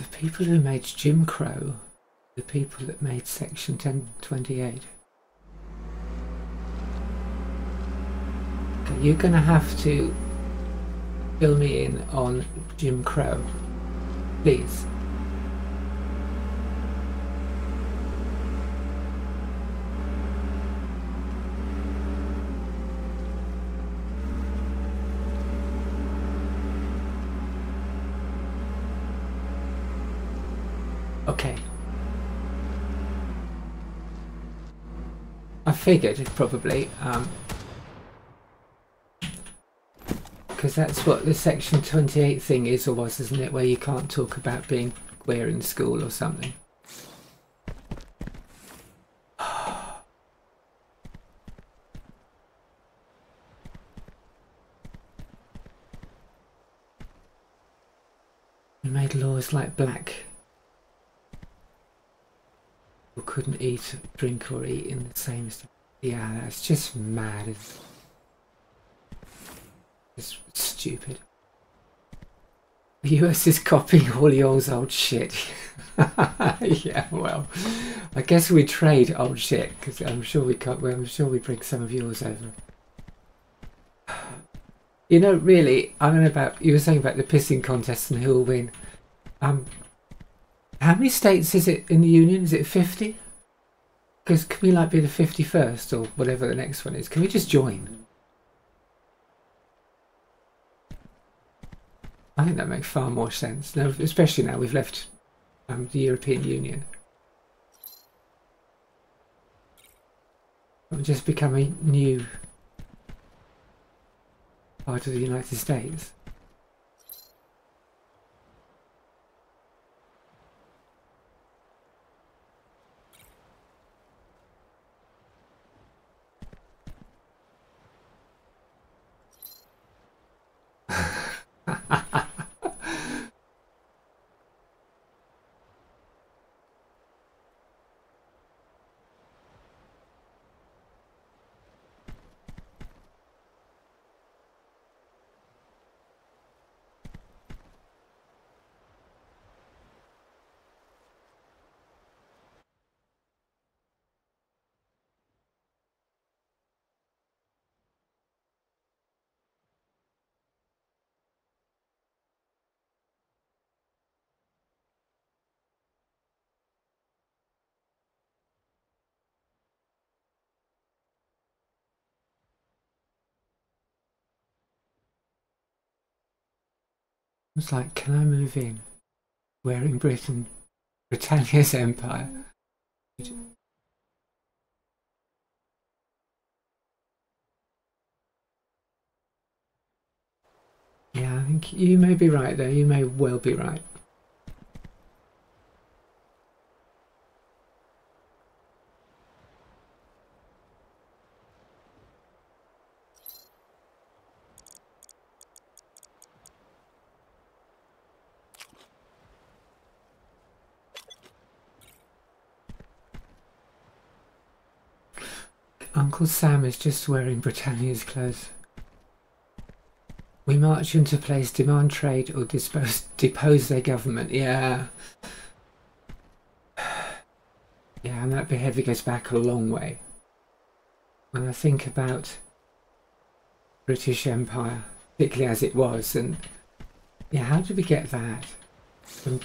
S1: the people who made Jim Crow, the people that made Section 1028. Okay, you're going to have to fill me in on Jim Crow, please. Okay. I figured probably, because that's what the Section 28 thing is or was, isn't it? Where you can't talk about being queer in school or something. We made laws like black who couldn't eat, drink or eat in the same stuff. Yeah, that's just mad. It's stupid. The US is copying all yours old shit. Yeah, well, I guess we trade old shit because I'm sure we can't. Well, I'm sure we bring some of yours over. You know, really, I don't know about you were saying about the pissing contest and who will win. How many states is it in the Union? Is it 50? Because can we like be the 51st or whatever the next one is? Can we just join? I think that makes far more sense. Now, especially now we've left the European Union. We'll just become a new part of the United States. It's like, can I move in? Wearing Britannia's empire. Yeah, I think you may be right there. You may well be right. Uncle Sam is just wearing Britannia's clothes. We march into place, demand trade or depose their government. Yeah. Yeah, and that behaviour goes back a long way. When I think about British Empire, particularly as it was, and yeah, how did we get that? From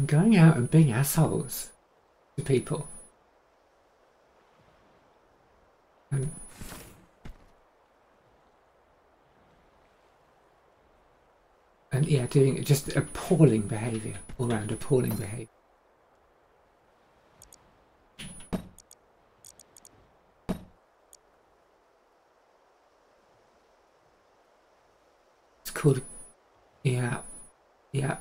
S1: going out and being assholes to people. And yeah, doing just appalling behaviour, all round appalling behaviour. It's called, yeah, yeah.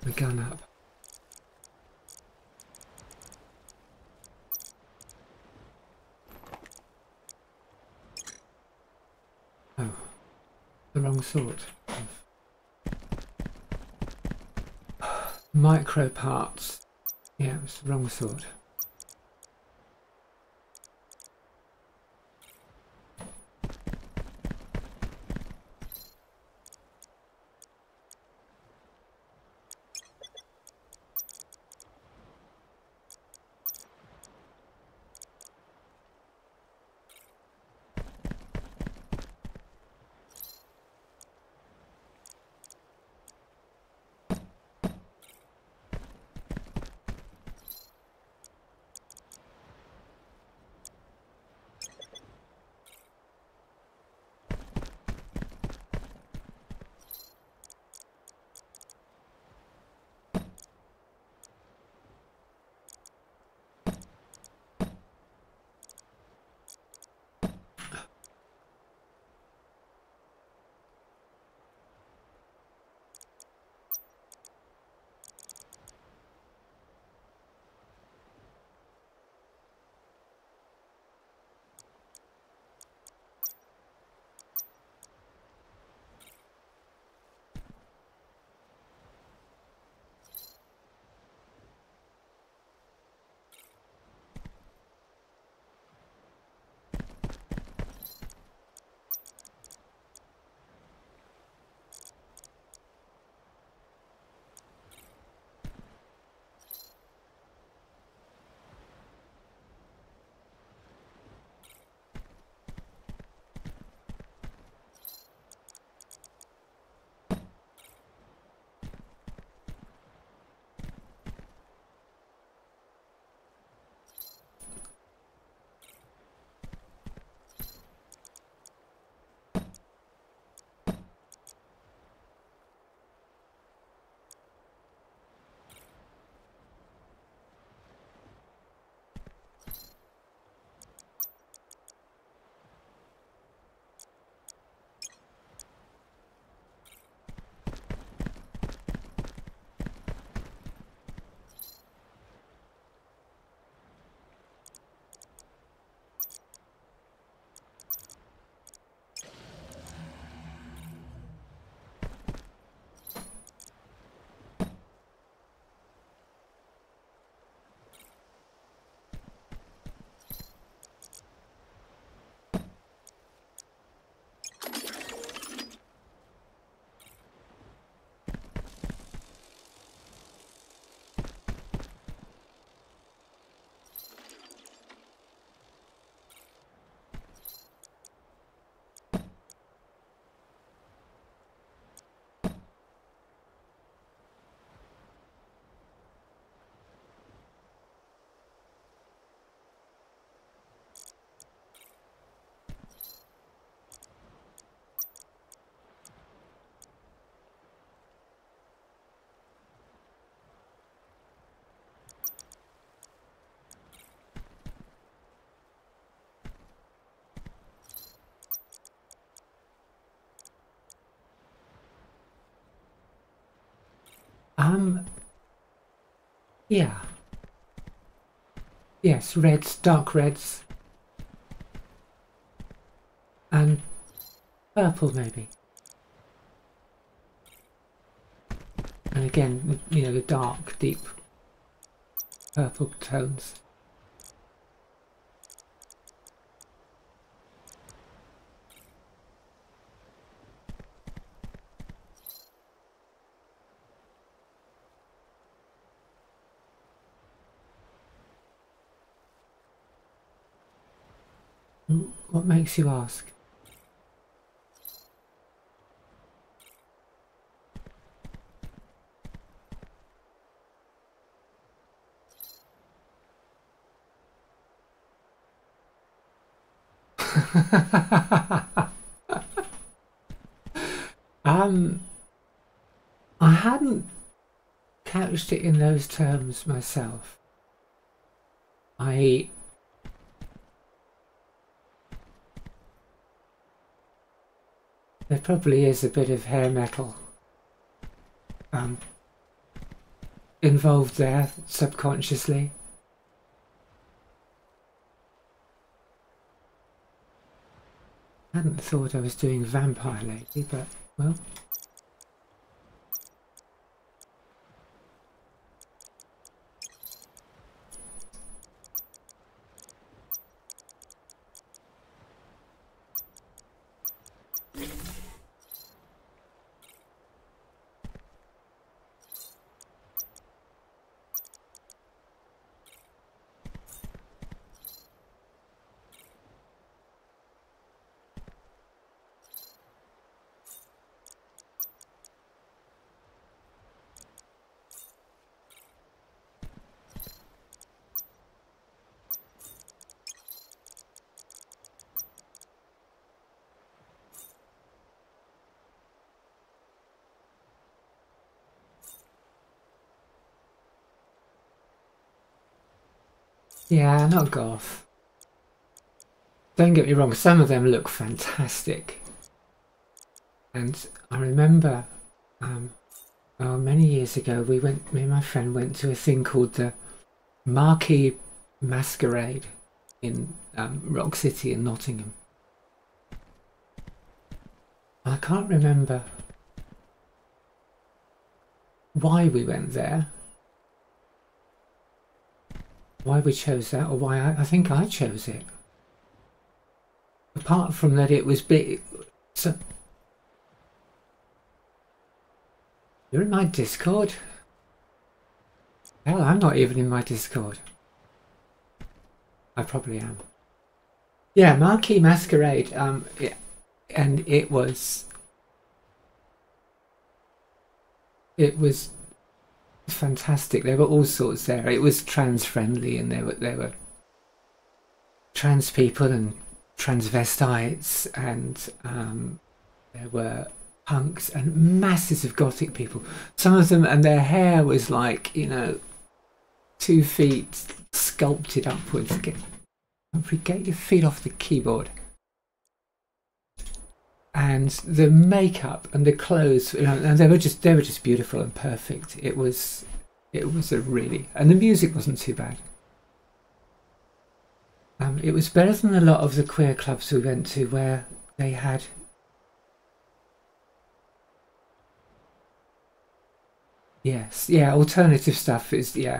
S1: the gun up. Oh, the wrong sort of micro parts. Yeah, it was the wrong sort. Yeah. Yes, reds, dark reds. And purple maybe. And again, you know, the dark, deep purple tones. What makes you ask? I hadn't couched it in those terms myself. There probably is a bit of hair metal involved there subconsciously. I hadn't thought I was doing vampire lately, but well. Yeah, not goth. Don't get me wrong, some of them look fantastic. And I remember many years ago me and my friend went to a thing called the Marquee Masquerade in Rock City in Nottingham. I can't remember why we went there. Why we chose that, or why I think I chose it. Apart from that, it was big. So you're in my Discord? Hell, I'm not even in my Discord. I probably am. Yeah, Marquee Masquerade. Yeah, and it was fantastic. There were all sorts there. It was trans friendly, and there were trans people and transvestites, and there were punks and masses of gothic people. Some of them, and their hair was like, you know, 2 feet sculpted upwards. Get your feet off the keyboard. And the makeup and the clothes, you know, and they were just beautiful and perfect. It was a really, and the music wasn't too bad. It was better than a lot of the queer clubs we went to, where they had alternative stuff is we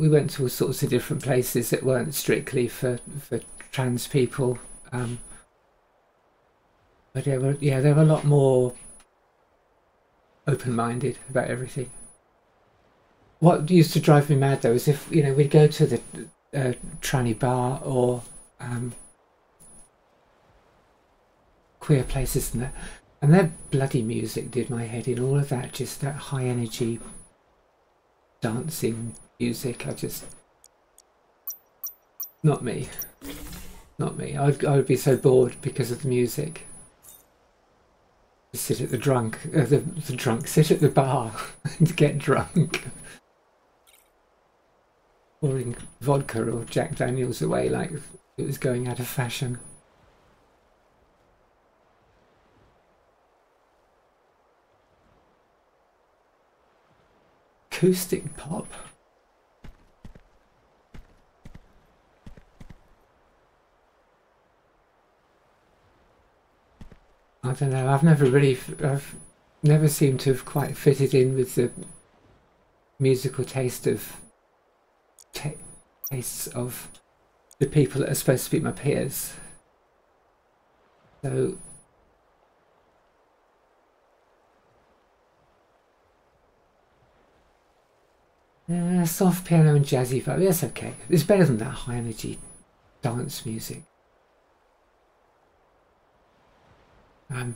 S1: went to all sorts of different places that weren't strictly for trans people. But they were a lot more open-minded about everything. What used to drive me mad though is if, you know, we'd go to the tranny bar or queer places and their bloody music did my head in. All of that, just that high energy dancing music. Not me. I would be so bored because of the music. Sit at the sit at the bar and get drunk, pouring vodka or Jack Daniels away like it was going out of fashion. Acoustic pop. I don't know. I've never seemed to have quite fitted in with the musical tastes of the people that are supposed to be my peers. So soft piano and jazzy vibe. That's okay. It's better than that high energy dance music. I'm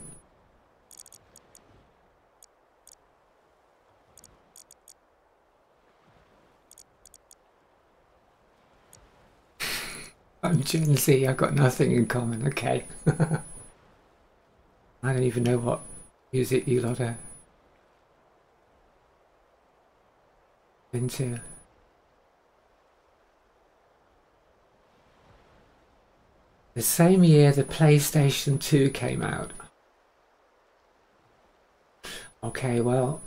S1: Gen Z, I've got nothing in common, okay. I don't even know what music you lot are into. The same year the PlayStation 2 came out. Okay, well,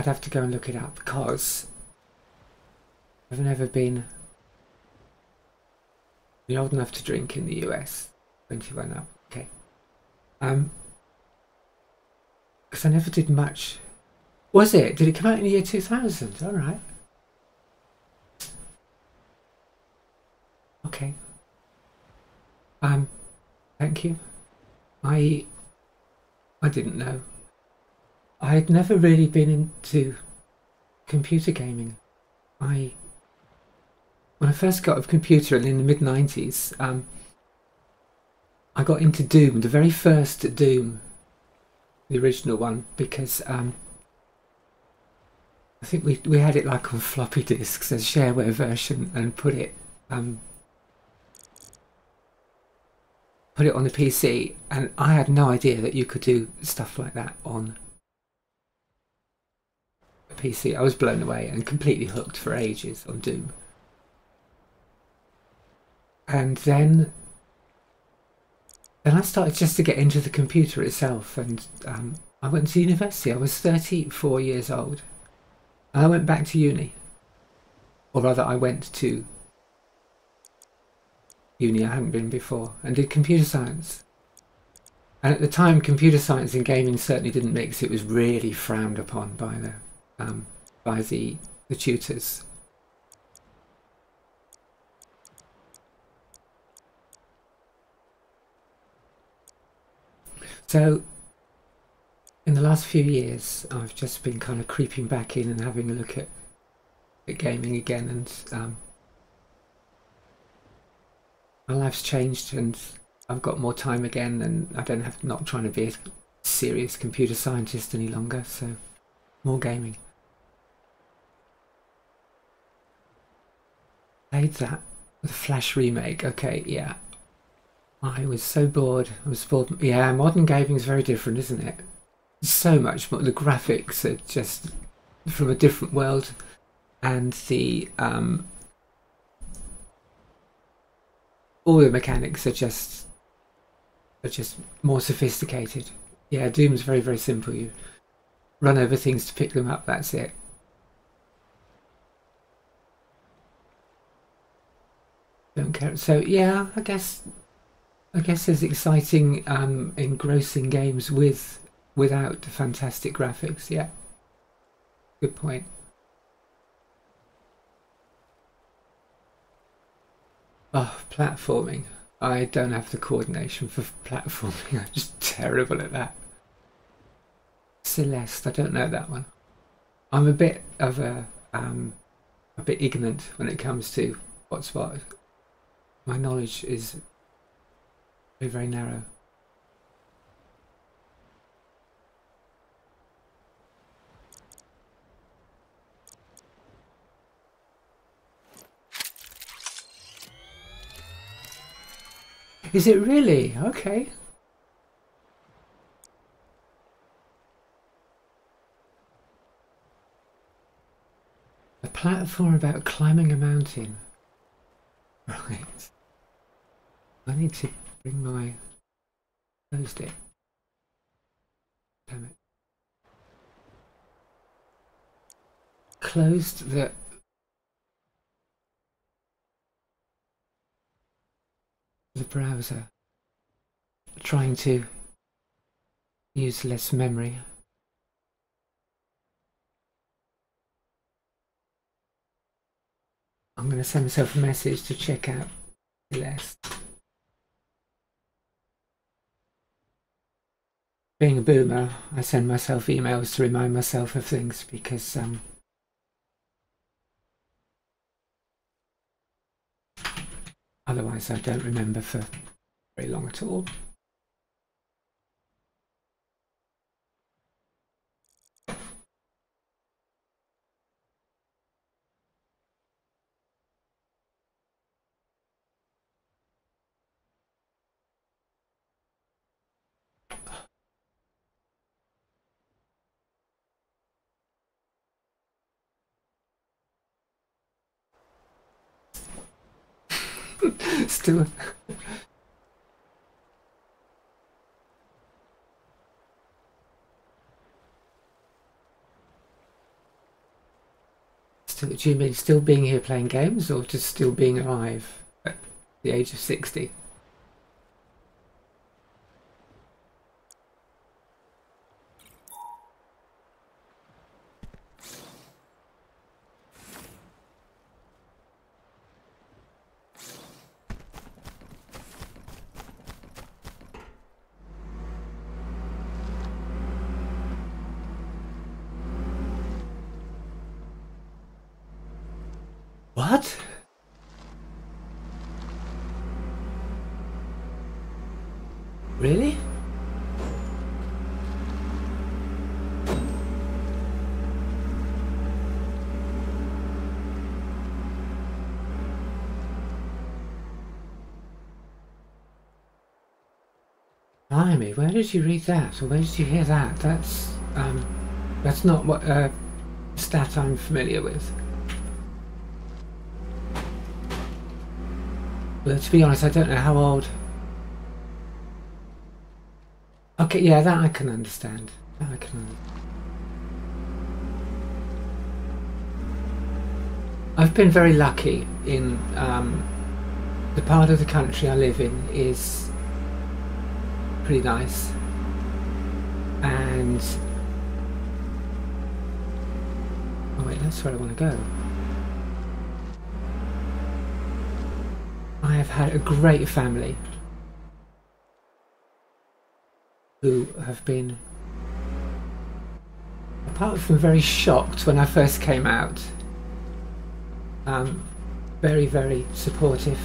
S1: have to go and look it up because I've never been old enough to drink in the US. 21 up, okay. Because I never did much. Was it? Did it come out in the year 2000? All right. Okay. Thank you. I didn't know. I had never really been into computer gaming. When I first got a computer in the mid-90s, I got into Doom, the very first Doom, the original one, because I think we had it like on floppy disks as shareware version and put it on the PC, and I had no idea that you could do stuff like that on a PC. I was blown away and completely hooked for ages on Doom. And then I started just to get into the computer itself, and I went to university. I was 34 years old, and I went back to uni, or rather I went to uni I hadn't been before, and did computer science. And at the time, computer science and gaming certainly didn't mix. It was really frowned upon by the tutors. So in the last few years, I've just been kind of creeping back in and having a look at gaming again, and my life's changed and I've got more time again, and I don't have not trying to be a serious computer scientist any longer, so more gaming. Played that, the Flash remake. Okay, yeah. I was so bored. I was bored. Yeah, modern gaming is very different, isn't it? So much more. The graphics are just from a different world, and the all the mechanics are just more sophisticated. Yeah, Doom's very, very simple. You run over things to pick them up, that's it. Don't care. So yeah, I guess there's exciting, engrossing games without fantastic graphics. Yeah, good point. Oh, platforming. I don't have the coordination for platforming. I'm just terrible at that. Celeste, I don't know that one. I'm a bit of a bit ignorant when it comes to what's what. My knowledge is very, very narrow. Is it really? Okay. A platform about climbing a mountain. Right. I need to bring my... Closed it. Damn it. Closed the... browser. Trying to use less memory. I'm going to send myself a message to check out less. Being a boomer, I send myself emails to remind myself of things because otherwise I don't remember for very long at all. Still. Still, do you mean still being here playing games, or just still being alive at the age of 60? What? Really? Blimey, where did you read that, or where did you hear that? That's not what stat I'm familiar with. Well, to be honest, I don't know how old. Okay, yeah, that I can understand. That I can understand. I've been very lucky in the part of the country I live in is pretty nice, and oh wait, that's where I want to go. I have had a great family who have been, apart from very shocked when I first came out, very, very supportive,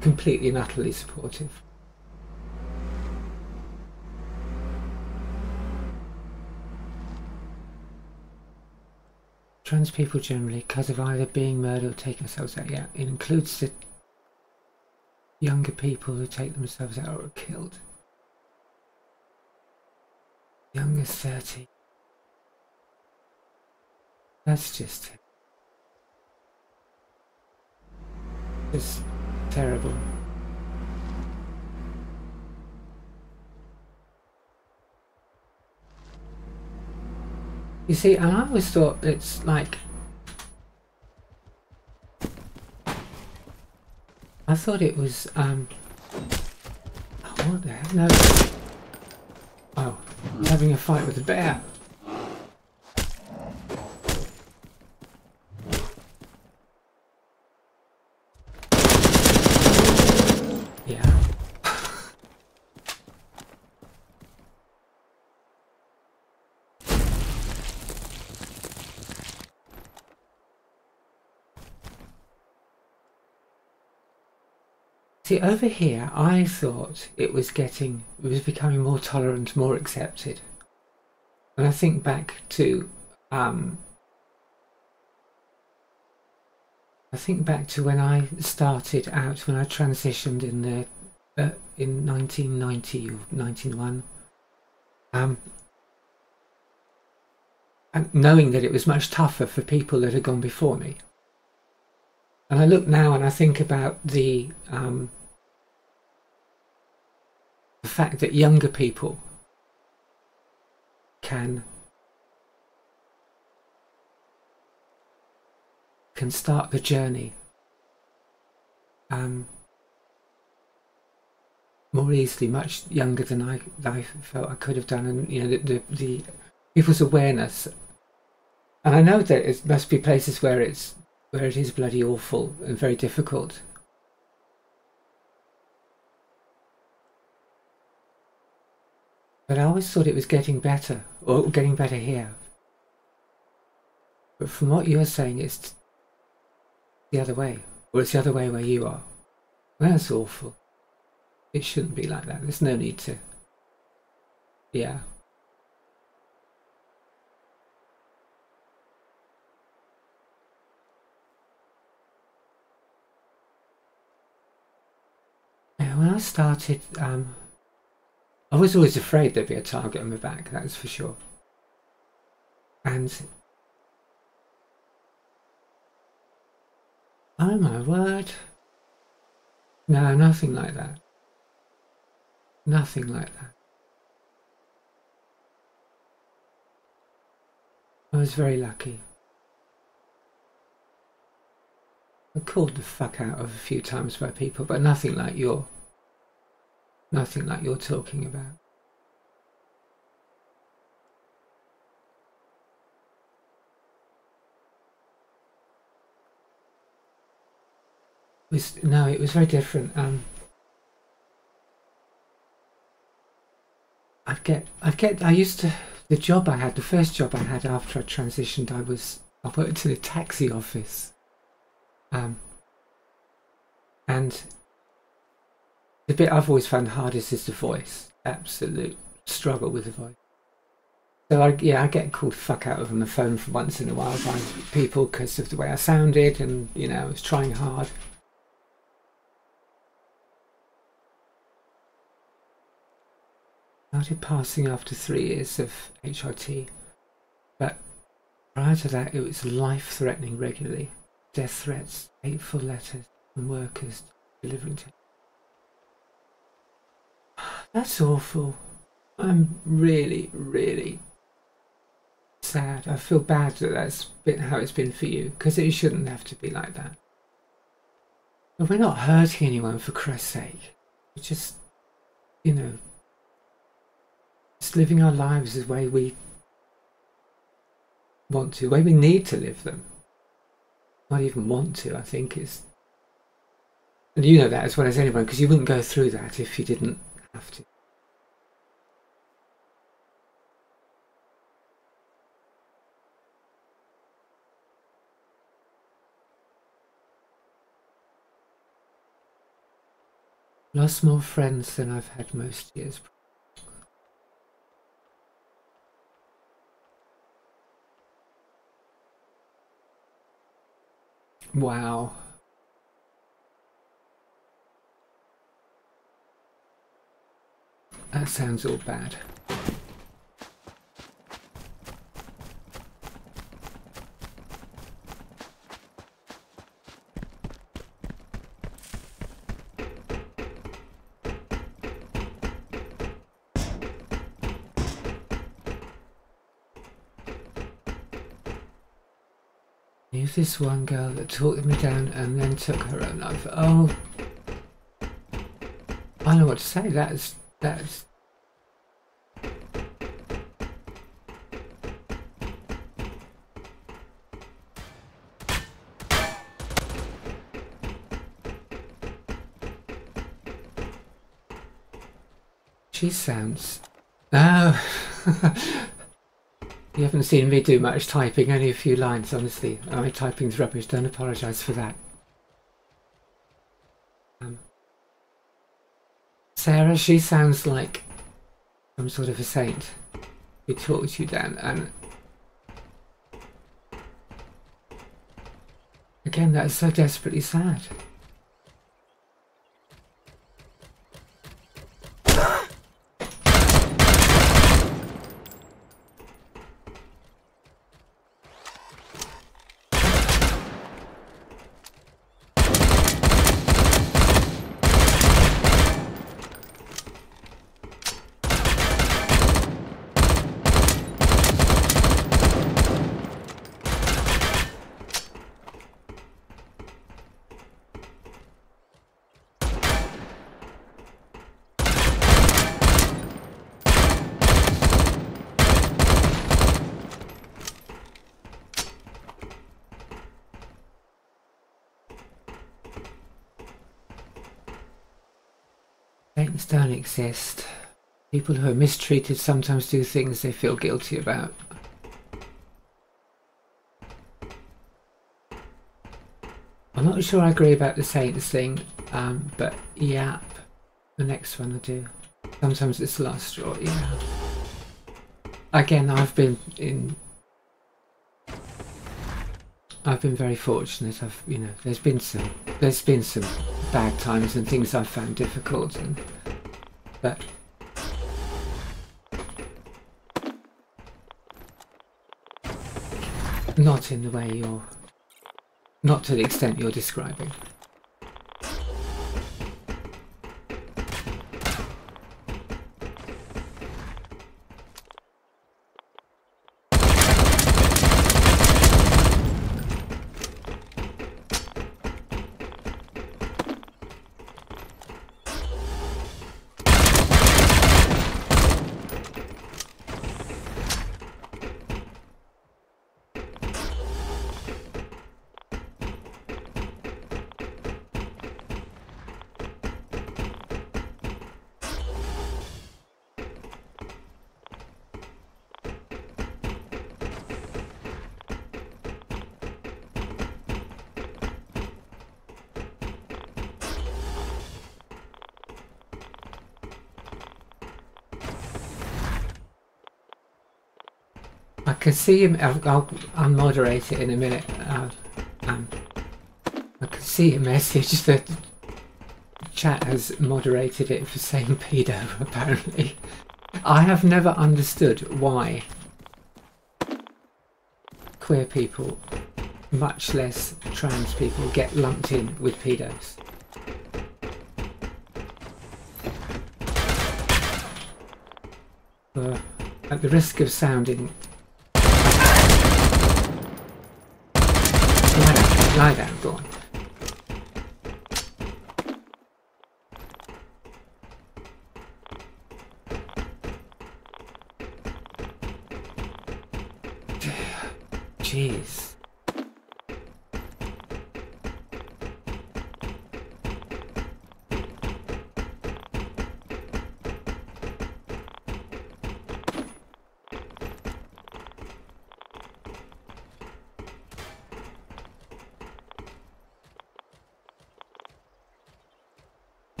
S1: completely and utterly supportive. Trans people generally, because of either being murdered or taking themselves out, yeah, it includes the younger people who take themselves out or are killed. Young as 30. That's just terrible. You see, and I always thought it's like, I thought it was oh, what the hell? No. Oh, I'm having a fight with a bear. Yeah. See, over here, I thought it was becoming more tolerant, more accepted. When I think back to, when I started out, when I transitioned in in 1990 or 1991, and knowing that it was much tougher for people that had gone before me. And I look now and I think about the fact that younger people can start the journey more easily, much younger than I felt I could have done. And you know, the people's awareness, and I know that it must be places where it is bloody awful and very difficult. But I always thought it was getting better, or getting better here. But from what you're saying, it's the other way, or it's the other way where you are. That's awful. It shouldn't be like that. There's no need to. Yeah. When I started, I was always afraid there'd be a target on my back, that's for sure. And oh my word, no, nothing like that. Nothing like that. I was very lucky. called the fuck out of a few times by people, but nothing like you're talking about. It was very different. The job I had, the first job I had after I transitioned, I worked in a taxi office. And the bit I've always found hardest is the voice. Absolute struggle with the voice. So I get called fuck out on the phone for once in a while by people because of the way I sounded, and I was trying hard. I started passing after 3 years of HRT, but prior to that it was life-threatening regularly. Death threats, hateful letters from workers delivering to. That's awful. I'm really, really sad. I feel bad that that's been how it's been for you, because it shouldn't have to be like that. But we're not hurting anyone, for Christ's sake. We're just, just living our lives the way we want to, the way we need to live them. Not even want to, I think is. And you know that as well as anyone, because you wouldn't go through that if you didn't have to. Lost more friends than I've had most years. Wow. That sounds all bad. Knew this one girl that talked me down and then took her own life. Oh, I don't know what to say. That's. She sounds. Oh. You haven't seen me do much typing, only a few lines, honestly. My typing's rubbish, don't apologise for that. Sarah, she sounds like some sort of a saint who talks you down, and again, that is so desperately sad. Saints don't exist. People who are mistreated sometimes do things they feel guilty about. I'm not sure I agree about the saints thing, but yeah, the next one I do. Sometimes it's the last straw, yeah. Again, I've been very fortunate. There's been some bad times and things I've found difficult, but not in the way not to the extent you're describing. I can see him. I'll unmoderate it in a minute. I can see a message that chat has moderated it for saying pedo, apparently. I have never understood why queer people, much less trans people, get lumped in with pedos. At the risk of sounding... Lie down, go on. Jeez.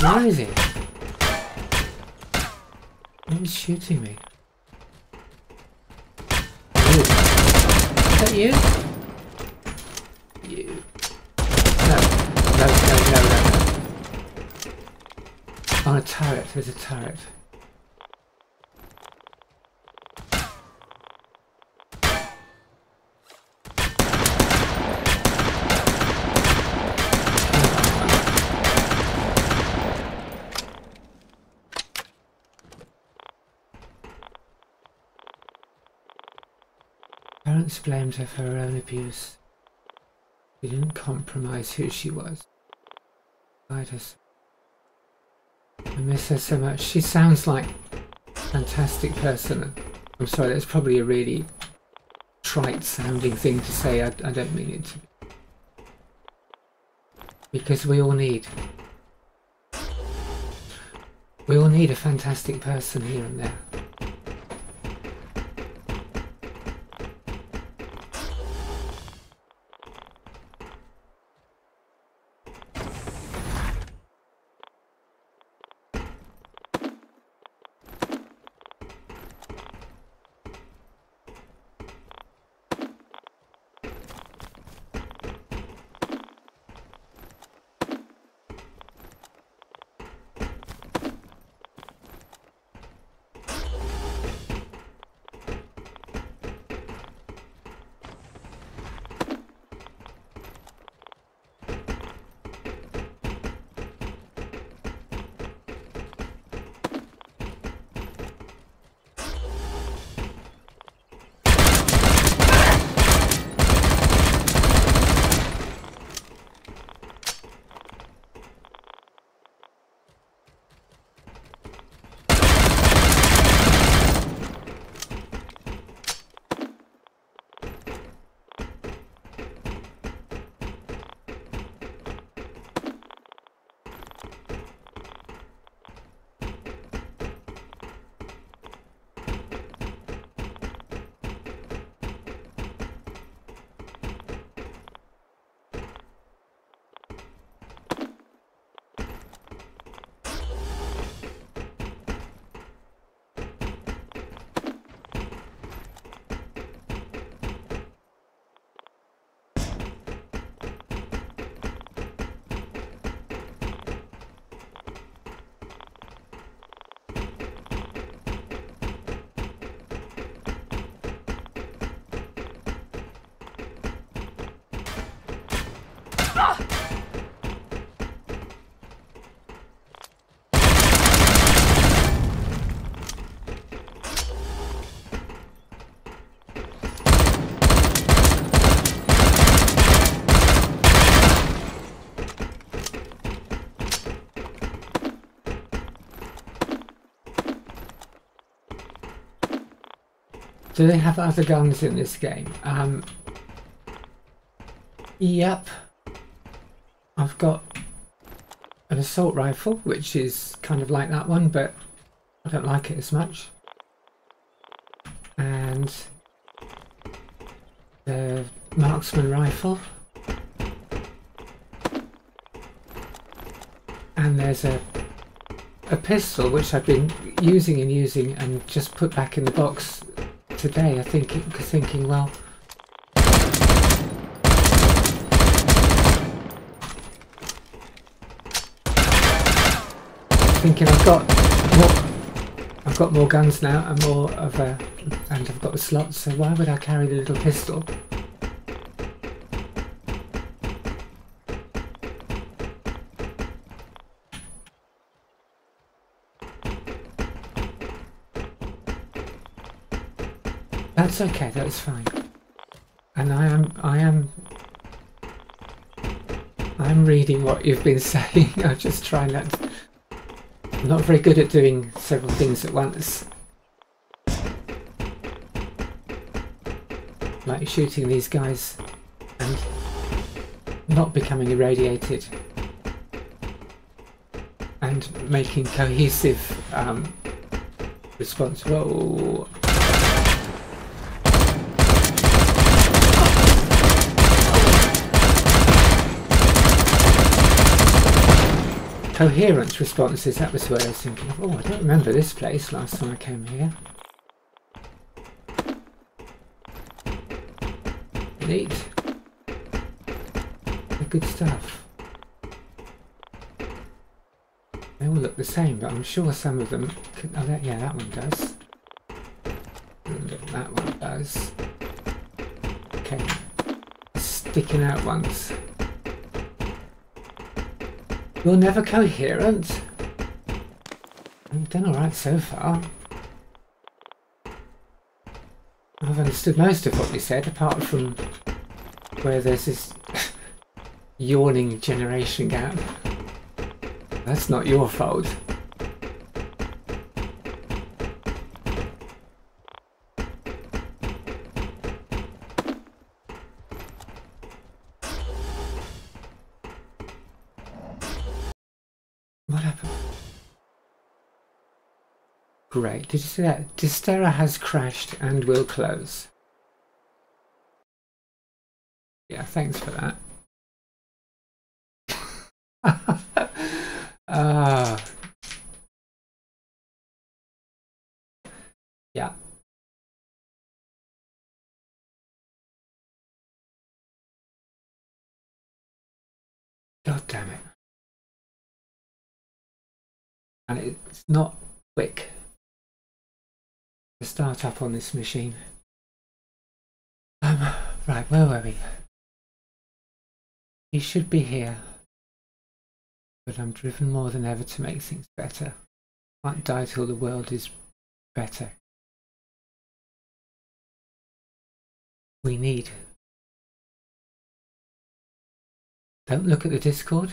S1: Where is it? Who's shooting me? You. Is that you? You. No. On a turret, there's a turret. Parents blamed her for her own abuse. She didn't compromise who she was. Guide us. I miss her so much. She sounds like a fantastic person. I'm sorry, that's probably a really trite sounding thing to say. I don't mean it to be. Because we all need a fantastic person here and there. Do they have other guns in this game? Yep. I've got an assault rifle, which is kind of like that one, but I don't like it as much. And the marksman rifle. And there's a a pistol which I've been using and just put back in the box today. I think thinking, well, thinking I've got more guns now and more of a, and I've got the slots. So why would I carry the little pistol? That's okay, that's fine. And I'm reading what you've been saying. I'm just trying not to, I'm not very good at doing several things at once. Like shooting these guys and not becoming irradiated. And making cohesive response. Whoa. Coherent responses, that was what I was thinking of. Oh, I don't remember this place last time I came here. Neat. They're good stuff. They all look the same, but I'm sure some of them could, oh, yeah, that one does. That one does. Okay. Sticking out ones. You're never coherent. You've done alright so far. I've understood most of what you said, apart from where there's this yawning generation gap. That's not your fault. What happened? Great. Did you see that? Dysterra has crashed and will close. Yeah, thanks for that. Yeah. God damn it. And it's not quick to start up on this machine. Right, where were we? He should be here. But I'm driven more than ever to make things better. Can't die till the world is better. We need. Don't look at the Discord.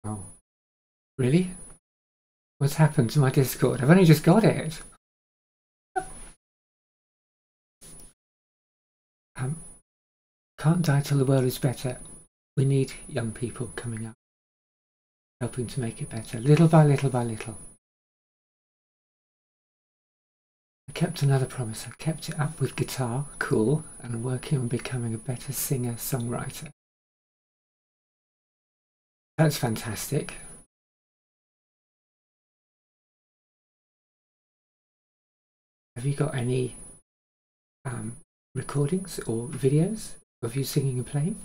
S1: Oh, really? What's happened to my Discord? I've only just got it. Can't die till the world is better. We need young people coming up, helping to make it better, little by little by little. I kept another promise. I kept it up with guitar, cool, and I'm working on becoming a better singer-songwriter. That's fantastic. Have you got any recordings or videos of you singing and playing?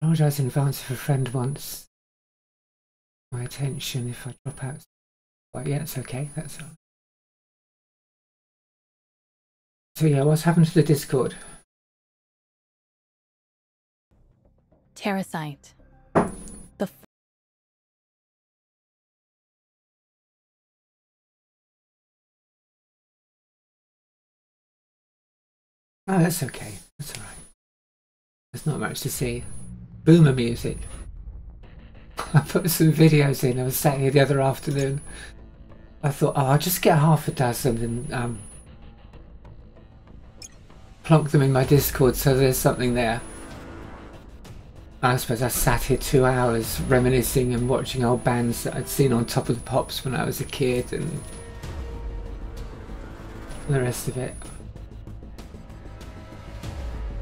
S1: I apologise in advance if a friend wants my attention if I drop out. Well, yeah, it's okay. That's all. So yeah, what's happened to the Discord?
S2: Terrasite.
S1: Oh, that's okay. That's all right. There's not much to see. Boomer music. I put some videos in. I was sat here the other afternoon. I thought, oh, I'll just get half a dozen and plonk them in my Discord so there's something there. I suppose I sat here 2 hours reminiscing and watching old bands that I'd seen on Top of the Pops when I was a kid and the rest of it.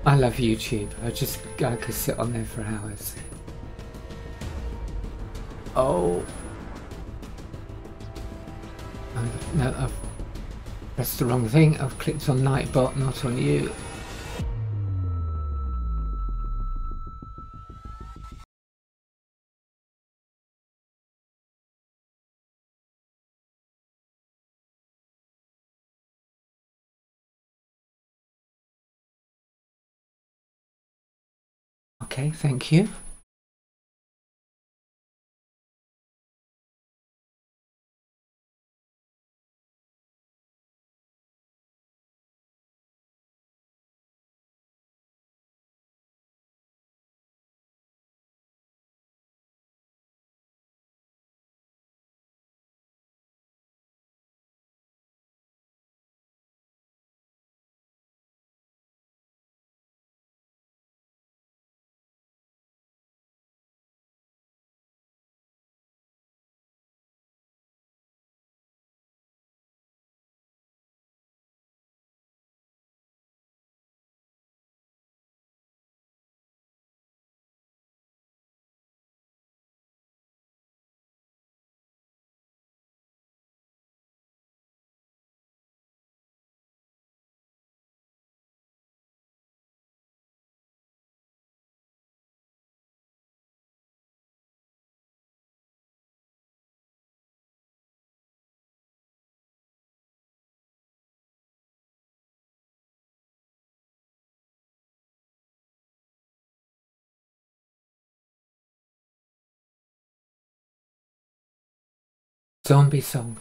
S1: I love YouTube. I could sit on there for hours. Oh. No, I've pressed the wrong thing. I've clicked on Nightbot, not on you. Okay, thank you. Zombie song.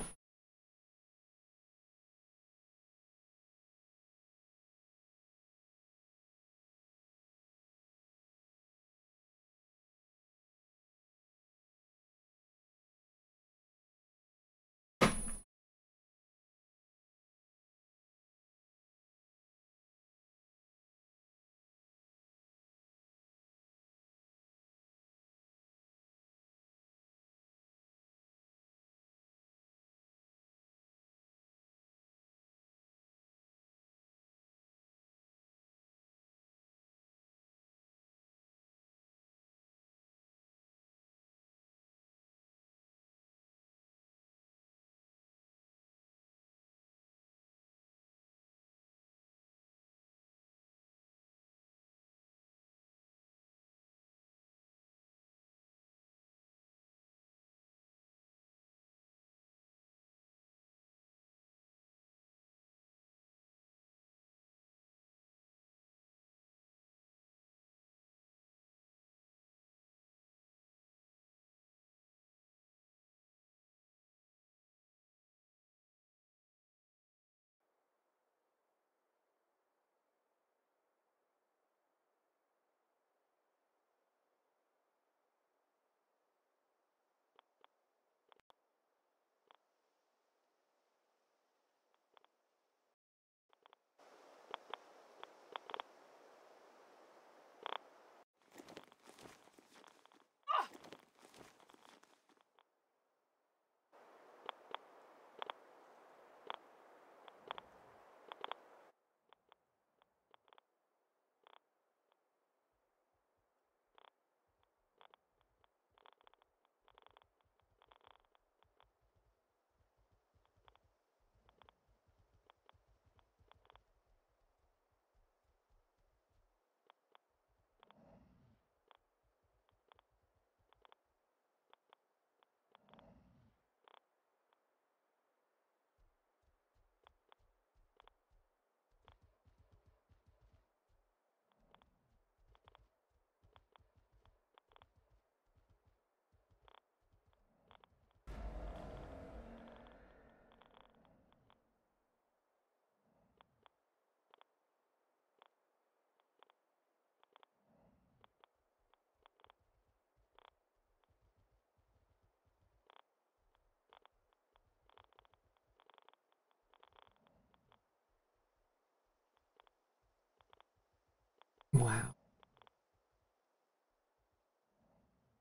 S1: Wow.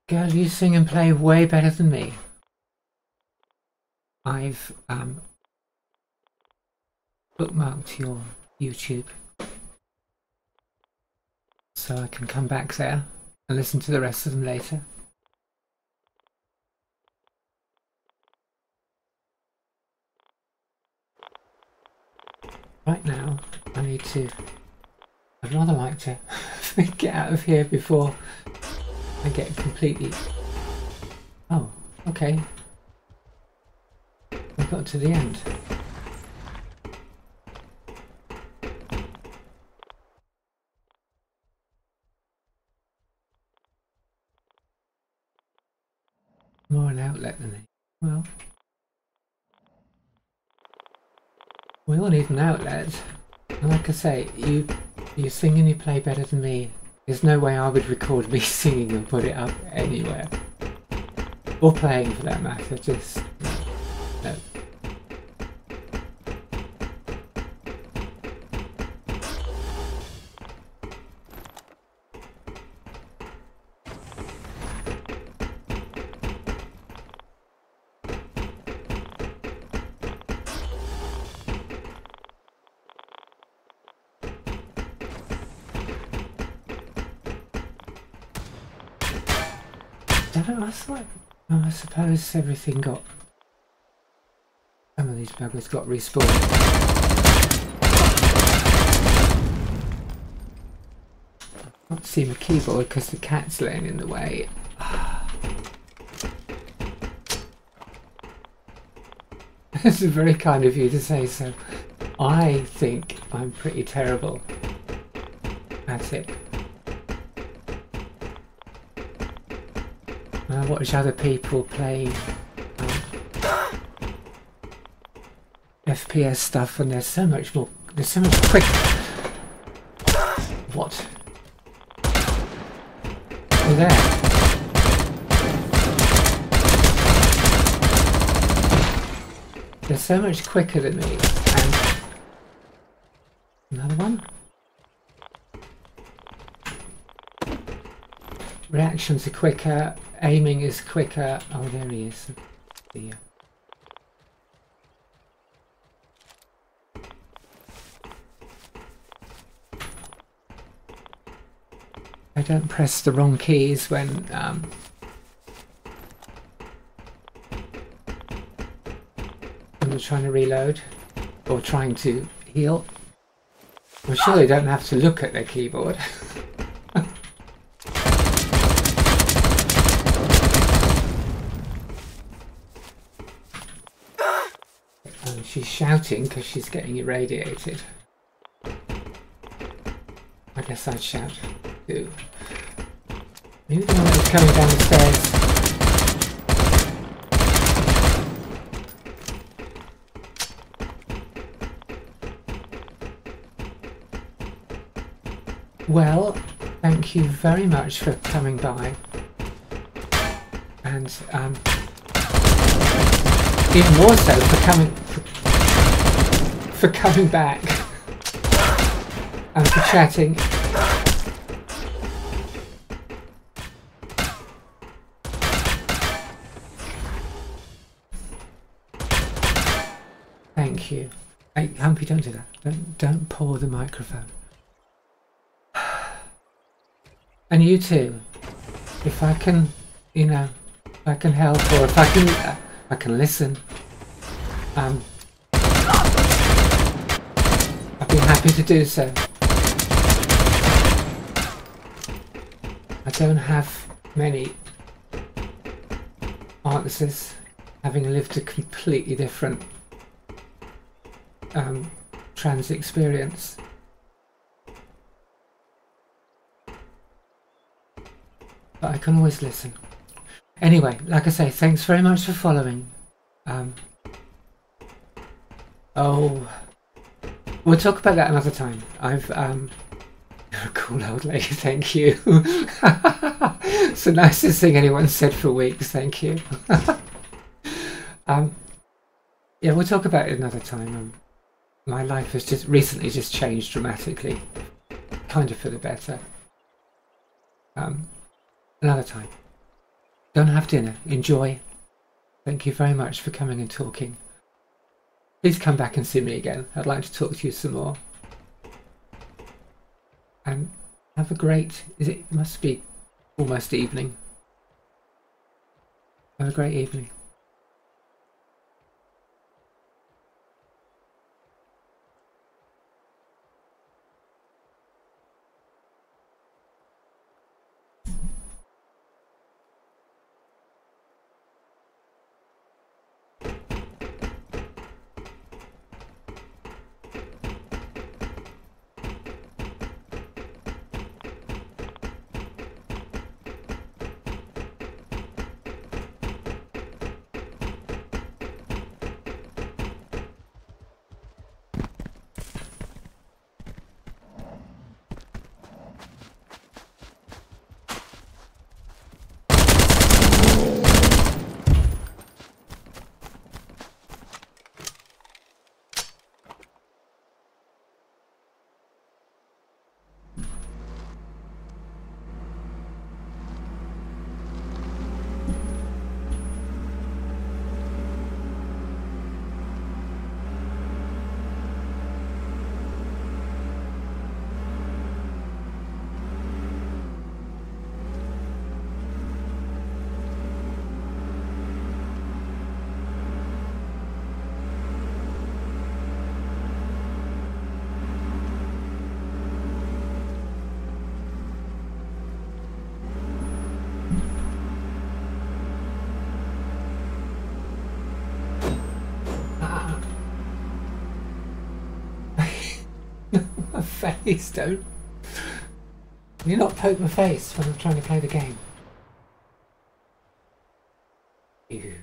S1: Girl, you sing and play way better than me. I've bookmarked your YouTube so I can come back there and listen to the rest of them later. right now I need to... I'd rather like to get out of here before I get completely... Oh, okay. I got to the end. More an outlet than it. Well, we all need an outlet. And like I say, you sing and you play better than me. There's no way I would record me singing and put it up anywhere. Or playing for that matter, just... no. I thought, oh, I suppose everything got... Some of these buggers got respawned. I can't see my keyboard because the cat's laying in the way. It's very kind of you to say so. I think I'm pretty terrible at it. I watch other people play FPS stuff and there's so much quick. What? You're there. They're so much quicker than me. And another one. Reactions are quicker, aiming is quicker. Oh, there he is. Yeah. I don't press the wrong keys when you're trying to reload or trying to heal. I'm sure they don't have to look at their keyboard. She's shouting because she's getting irradiated. I guess I'd shout too. Maybe the one that was coming down the stairs. Well, thank you very much for coming by. And even more so for coming back and for chatting. Thank you. Hey, Humpy, don't do that. Don't pour the microphone. And you too. If I can, you know, if I can help or if I can listen. I'd be happy to do so. I don't have many answers, having lived a completely different trans experience. But I can always listen. Anyway, like I say, thanks very much for following. Oh, we'll talk about that another time. You're a cool old lady, thank you. It's the nicest thing anyone's said for weeks, thank you. Yeah, we'll talk about it another time. My life has just recently changed dramatically, kind of for the better. Another time. Don't have dinner. Enjoy. Thank you very much for coming and talking. Please come back and see me again. I'd like to talk to you some more. And have a great... It must be almost evening. Have a great evening. face, don't. You not poke my face when I'm trying to play the game. You.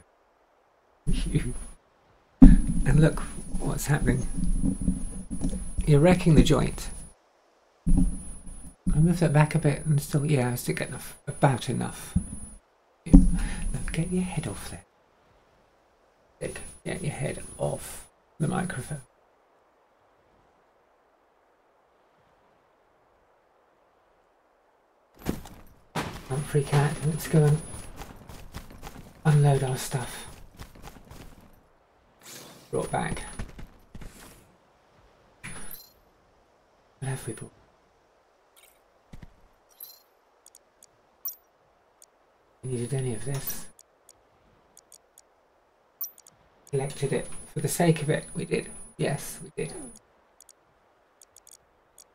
S1: And look what's happening. You're wrecking the joint. I move that back a bit and still, yeah, I still get enough, about enough. Now get your head off there. Get your head off the microphone. Don't freak out. Let's go and unload our stuff. Brought back. What have we brought? Needed any of this? Collected it for the sake of it. We did. Yes, we did.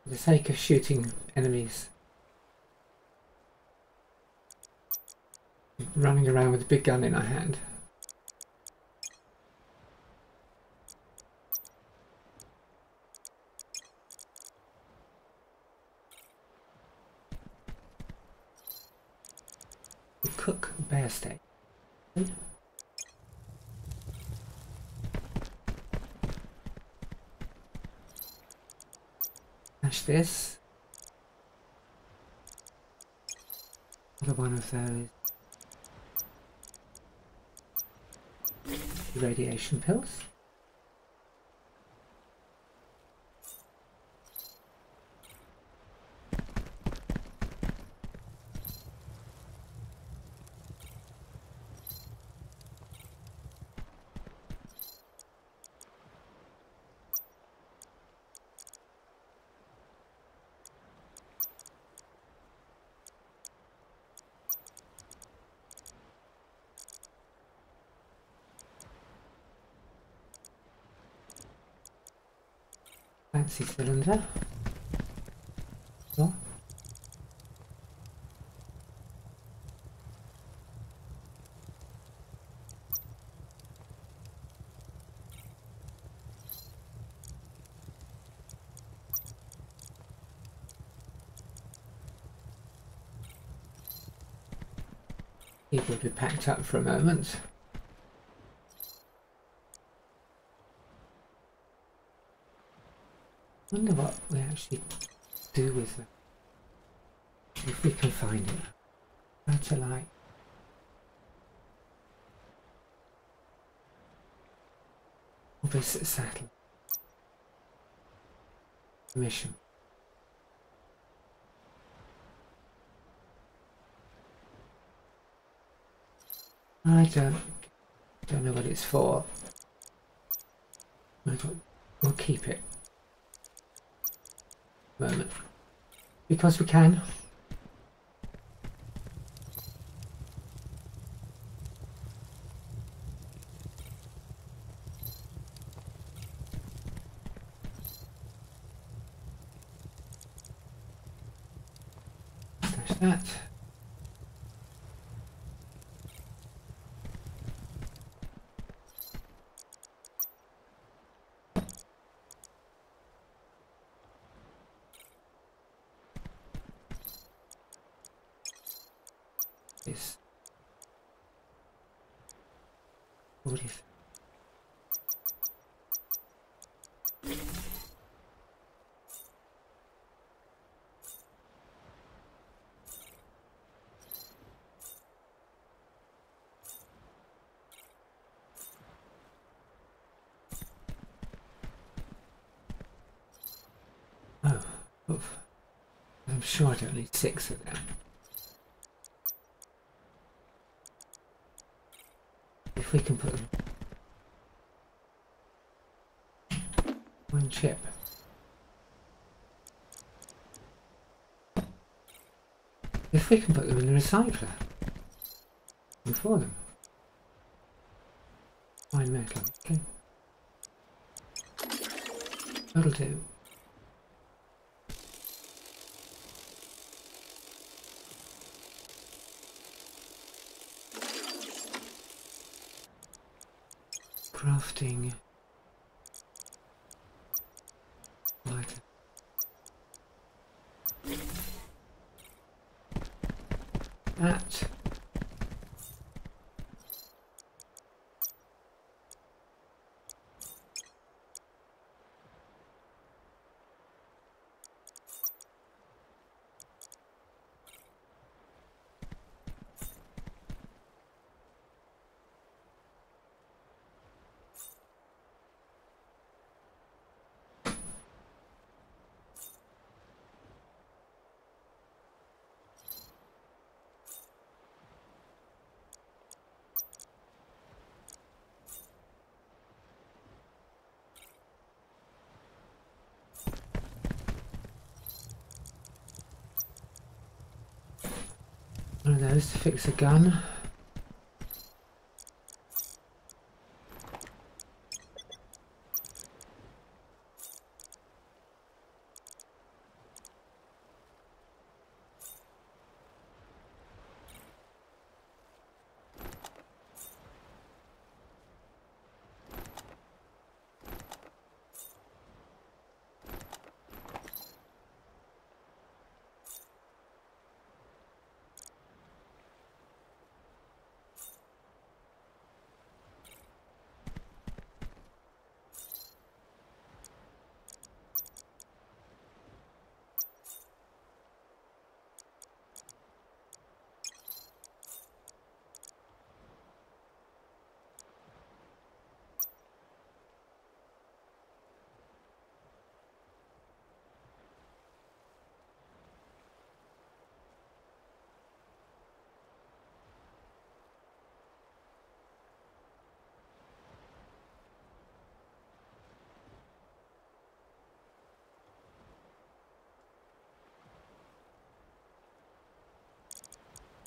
S1: For the sake of shooting enemies. Running around with a big gun in our hand. We cook bear steak. Smash this. Another one of those radiation pills. Fancy cylinder. Oh. People will be packed up for a moment. I wonder what we actually do with them. If we can find it. How to like. Opposite saddle. Mission. I don't know what it's for. We'll keep it. Moment. Because we can. There's that. This. What is? Oh, oof. I'm sure I don't need 6 of them. If we can put them. One chip. If we can put them in the recycler. And for them. Fine metal. Okay. That'll do. Crafting lighter. One of those to fix a gun.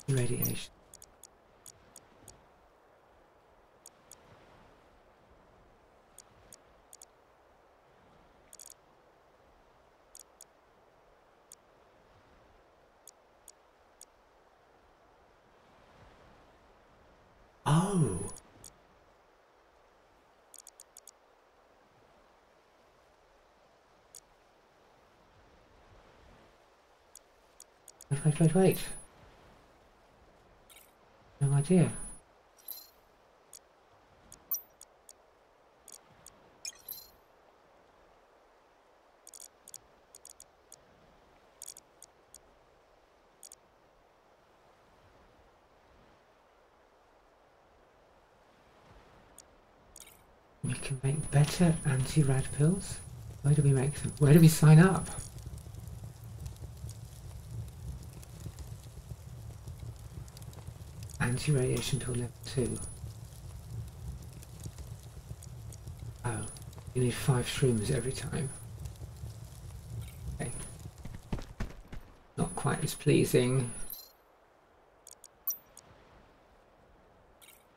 S1: Radiation. Oh. Wait. No idea. We can make better anti-rad pills. Where do we make them? Where do we sign up? Anti-radiation pill level 2. Oh, you need 5 shrooms every time. Okay. Not quite as pleasing.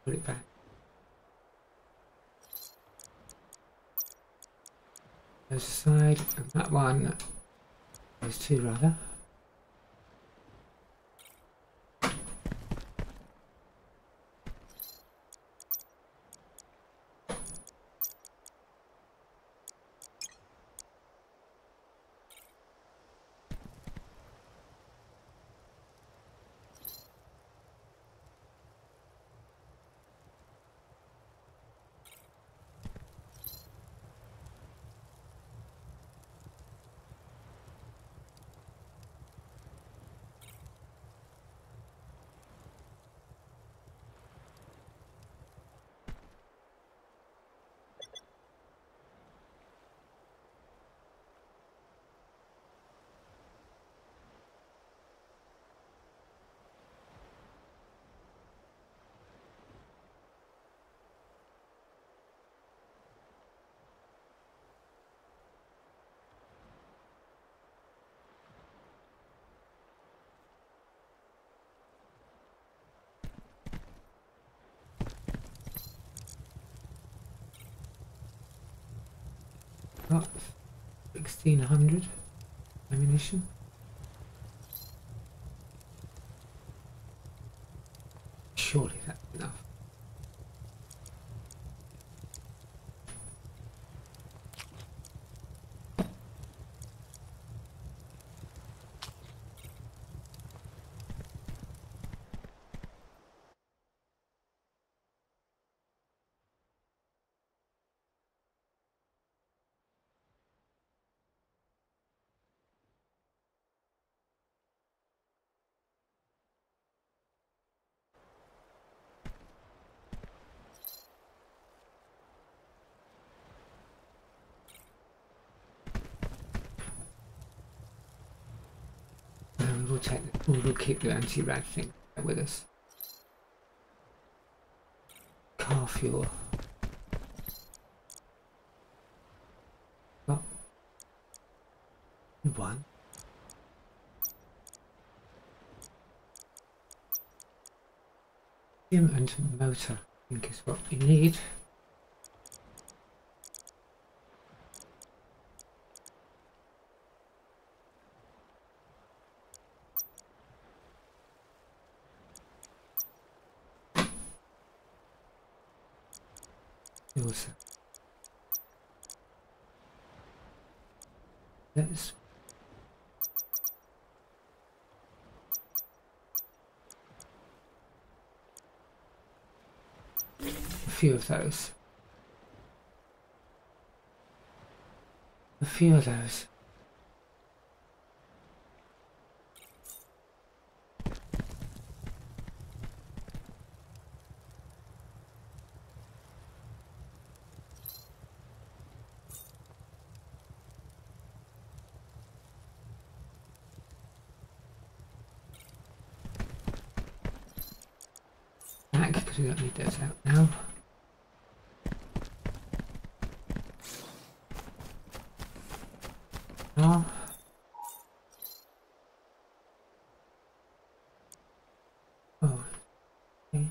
S1: Put it back. Goes aside, and that one goes 2 rather. Got 1600 ammunition. Surely that's enough. We'll keep the anti-rad thing with us. Car fuel. Got 1. Vacuum and motor, I think is what we need. Also, let's a few of those. A few of those. Back, because we don't need those out now. Oh. Oh. Okay.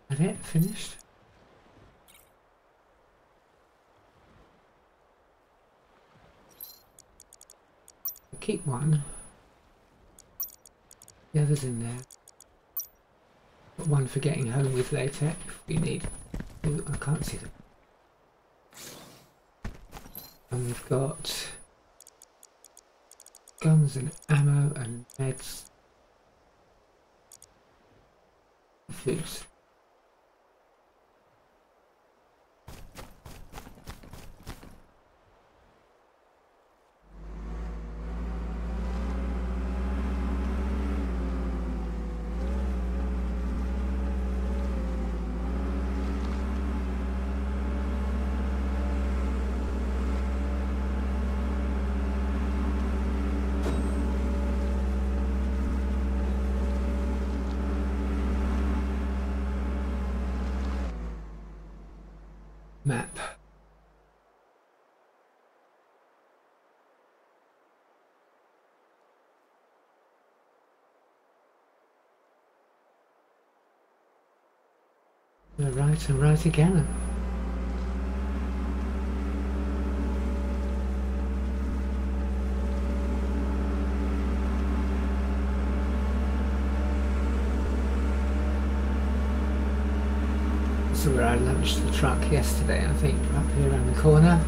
S1: Is it finished? I'll keep one. The other's in there. Got one for getting home with later if we need. Ooh, I can't see them. And we've got guns and ammo and meds. Foods. Map. We're right and right again. So where I lunched the truck yesterday, I think, up here around the corner.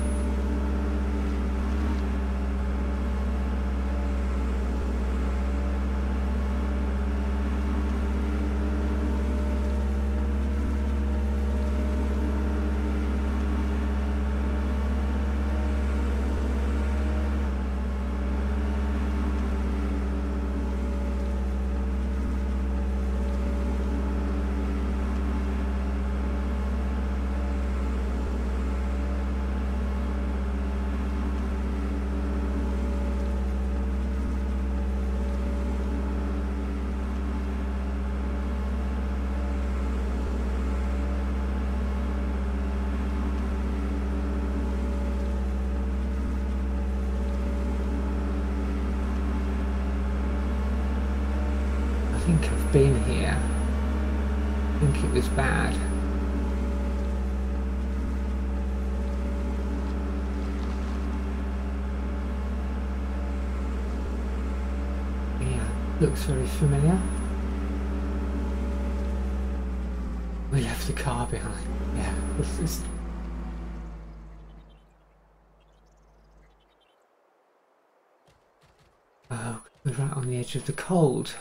S1: I think I've been here. I think it was bad. Yeah, looks very familiar. We left the car behind. Yeah, this is... Oh, we're right on the edge of the cold.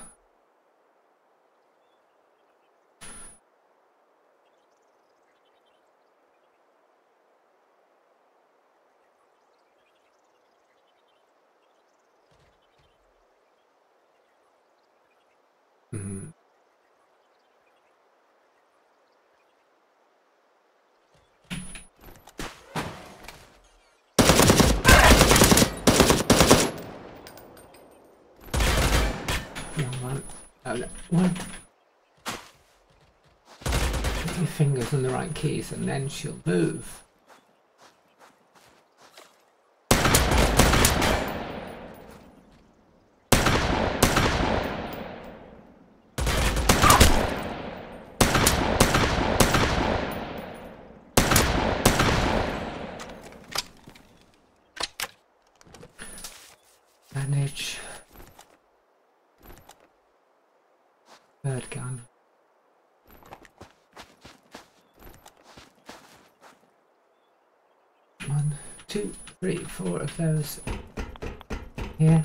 S1: Mm. One. Oh, no. One. Put your fingers on the right keys and then she'll move. Manage. Third gun. One, two, three, four of those. Here.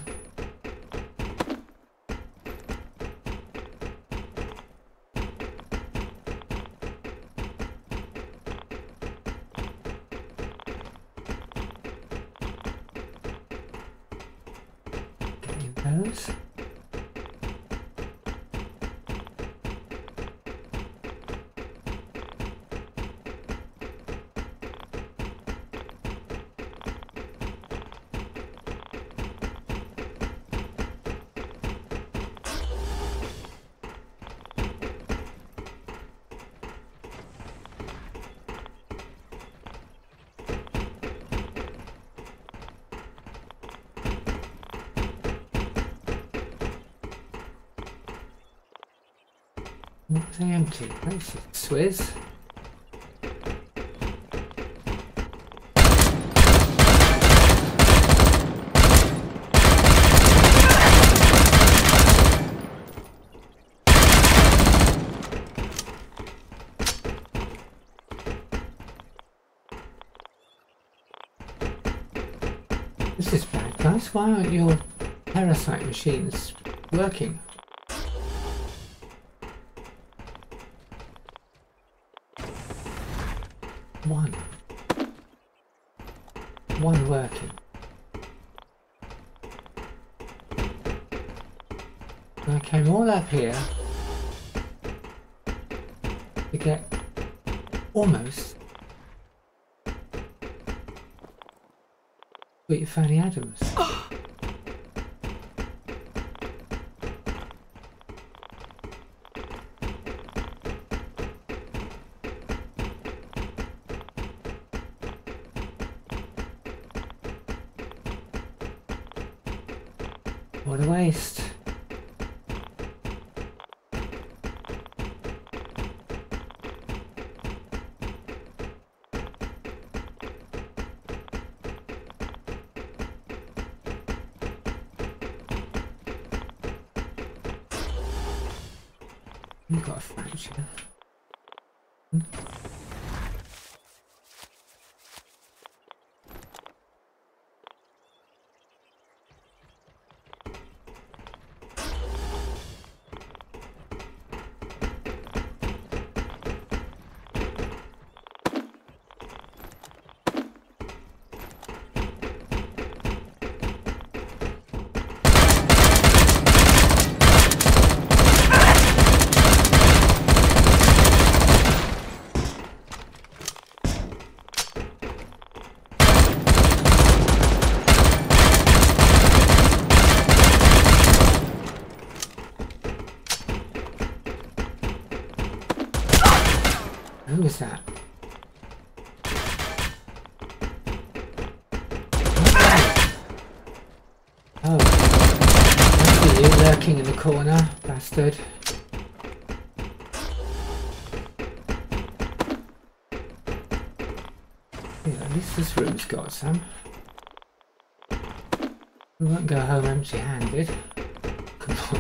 S1: Getting those. What was I empty? That's a Swizz. This is bad, guys. Why aren't your parasite machines working? One working. I came all up here to get almost Sweet Fanny Adams. What a waste. You've got a fracture. Who was that? Oh, I see you lurking in the corner, bastard. Yeah, at least this room's got some. We won't go home empty-handed.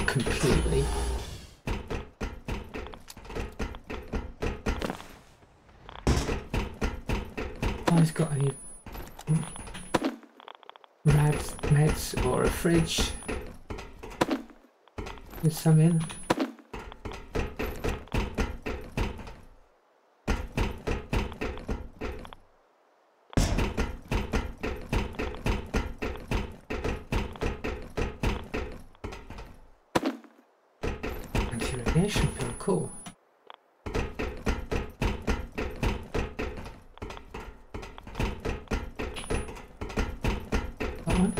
S1: Completely. Has got any meds or a fridge with some in? And Anti-radiation pill, cool. That one.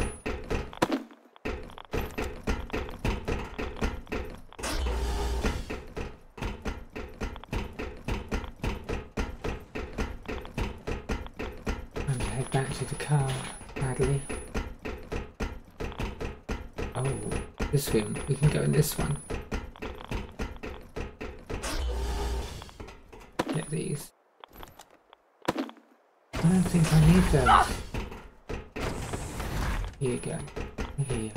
S1: Time to head back to the car, badly. Oh, this one. We can go in this one. Get these. I don't think I need those. Here you go. Here.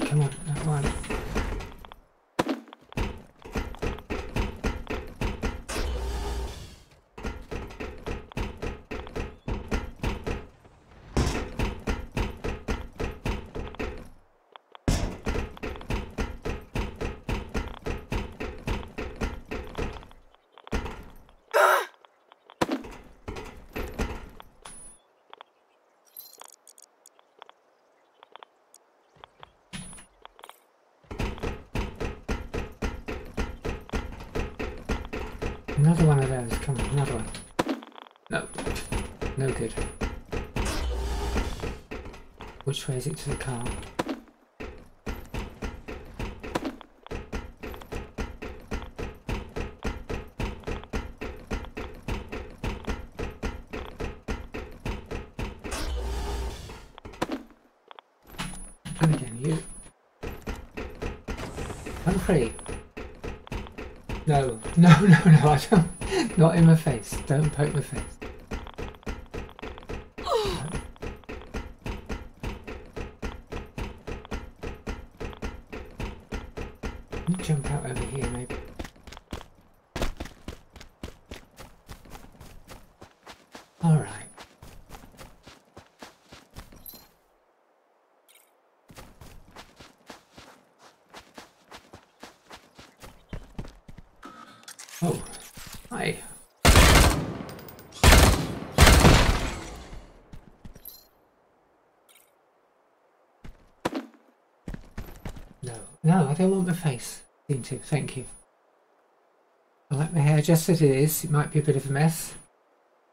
S1: Come on, that one. Another one of those, come on, another one. No, no good. Which way is it to the car? And again, you. I'm free. No, no, no, no, I don't. Not in my face. Don't poke my face. Let me jump out over here, maybe. All right. Oh, hi. No, no, I don't want my face. Seem to, thank you. I like my hair just as it is. It might be a bit of a mess.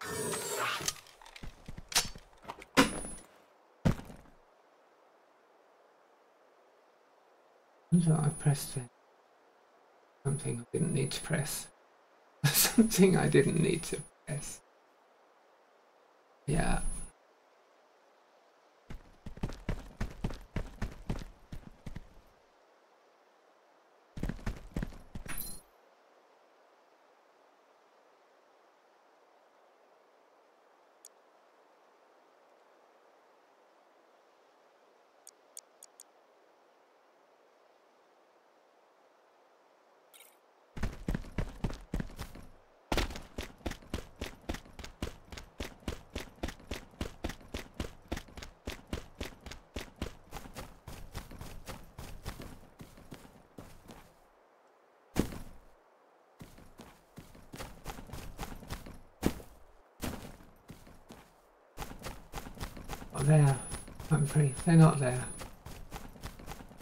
S1: I thought I pressed it. Something I didn't need to press. Something I didn't need to press. Yeah. Not there. I'm free. They're not there.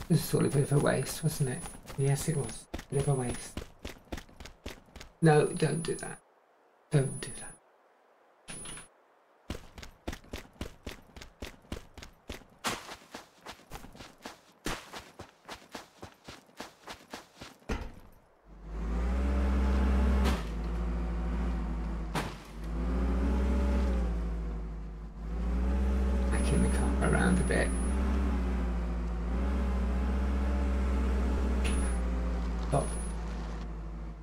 S1: This is sort of a bit of a waste, wasn't it? Yes, it was. A bit of a waste. No, don't do that. Don't do that. Backing the car around a bit. Stop.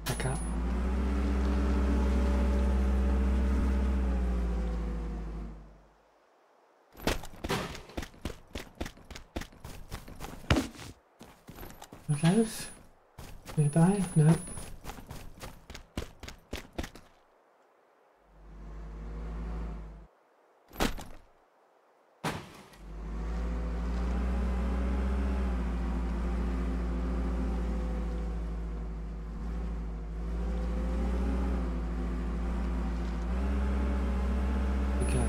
S1: Back up. Are those nearby? No. Okay.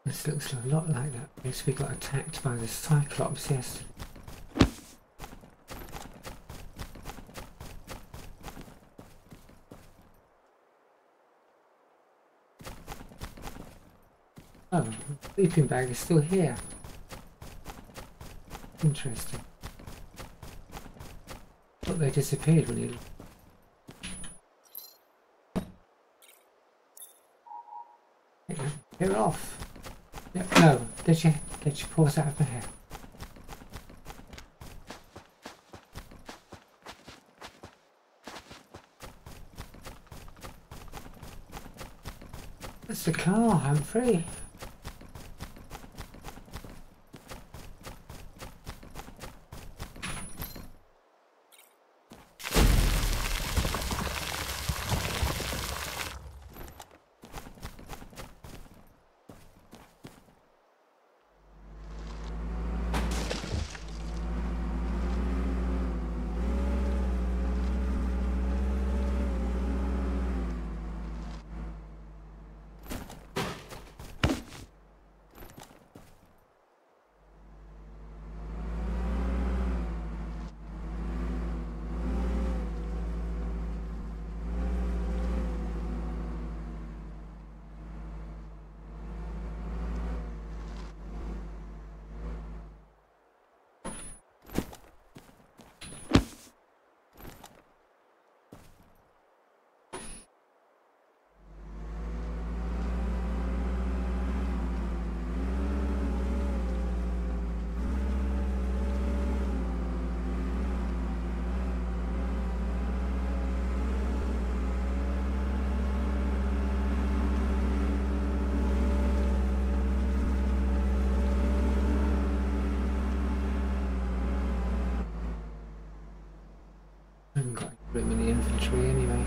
S1: This looks a lot like that place we got attacked by the Cyclops yesterday. Oh, the sleeping bag is still here. Interesting. Thought they disappeared when you... They're off. No, get your paws out of my hair. That's the car, Humphrey. I haven't got room in the infantry anyway.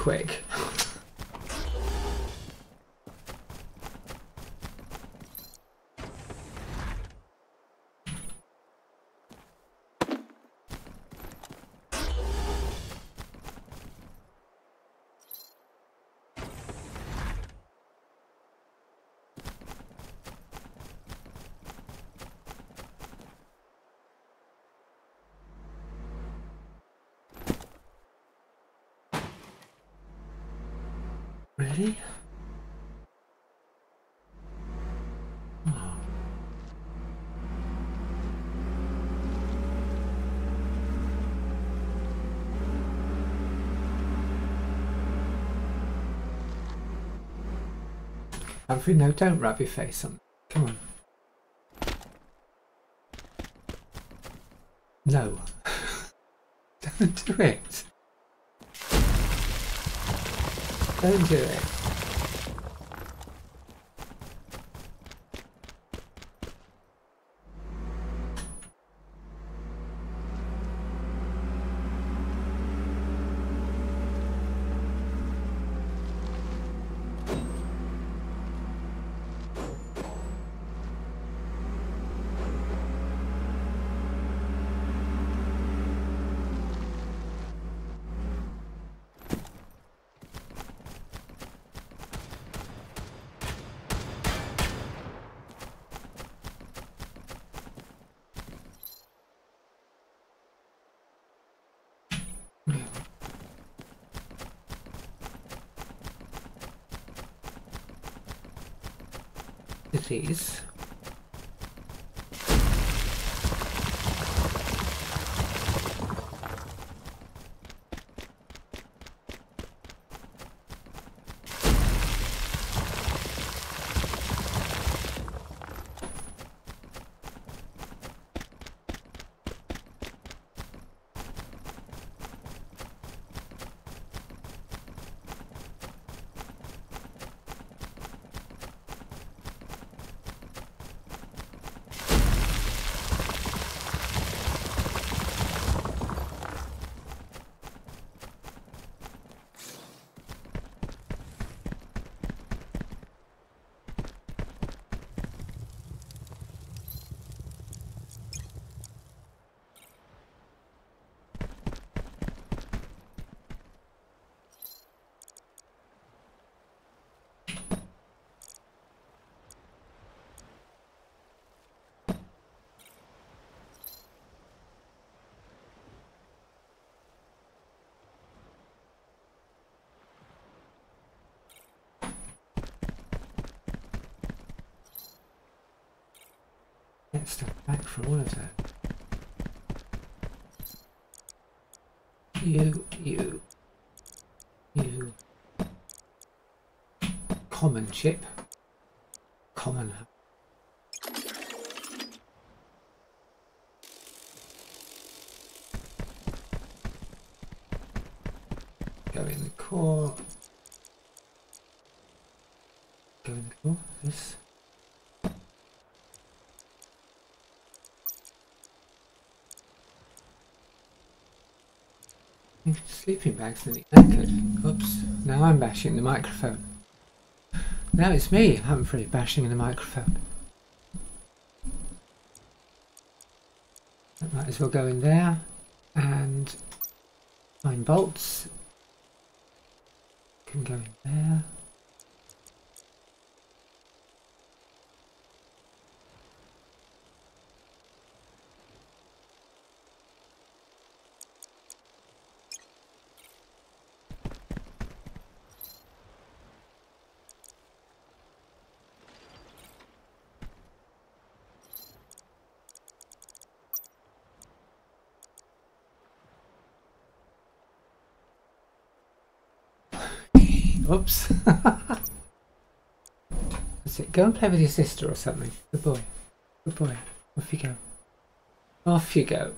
S1: quick. Really? Oh. Humphrey, no, don't rub your face on. Come on. No. Don't do it. Don't do it. These. Get stuff back for all of that. You. Common chip. Common. Go in the core. Go in the core. This. Sleeping bags and knackered. Oops. Now I'm bashing the microphone. Now it's me, Humphrey, bashing the microphone. I might as well go in there and find bolts. Can go in there. Oops. That's it. Go and play with your sister or something. Good boy. Good boy. Off you go. Off you go.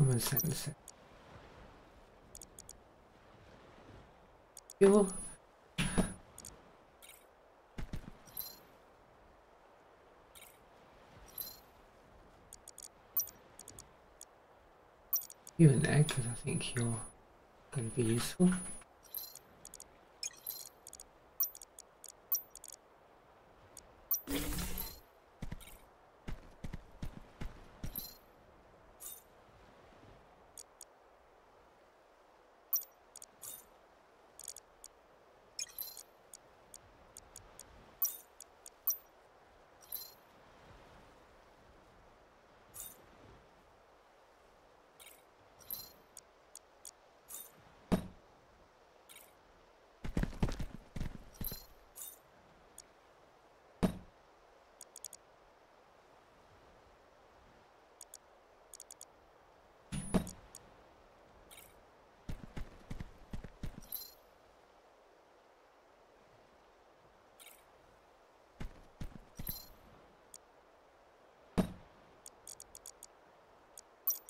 S1: Common sense. Fuel. You in there, because I think you're going to be useful.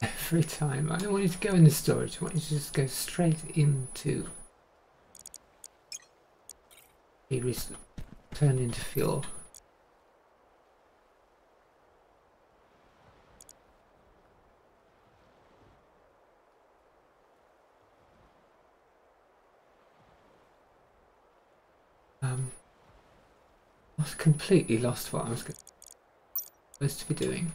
S1: Every time. I don't want you to go in the storage. I want you to just go straight into be turned into fuel. I was completely lost what I was supposed to be doing.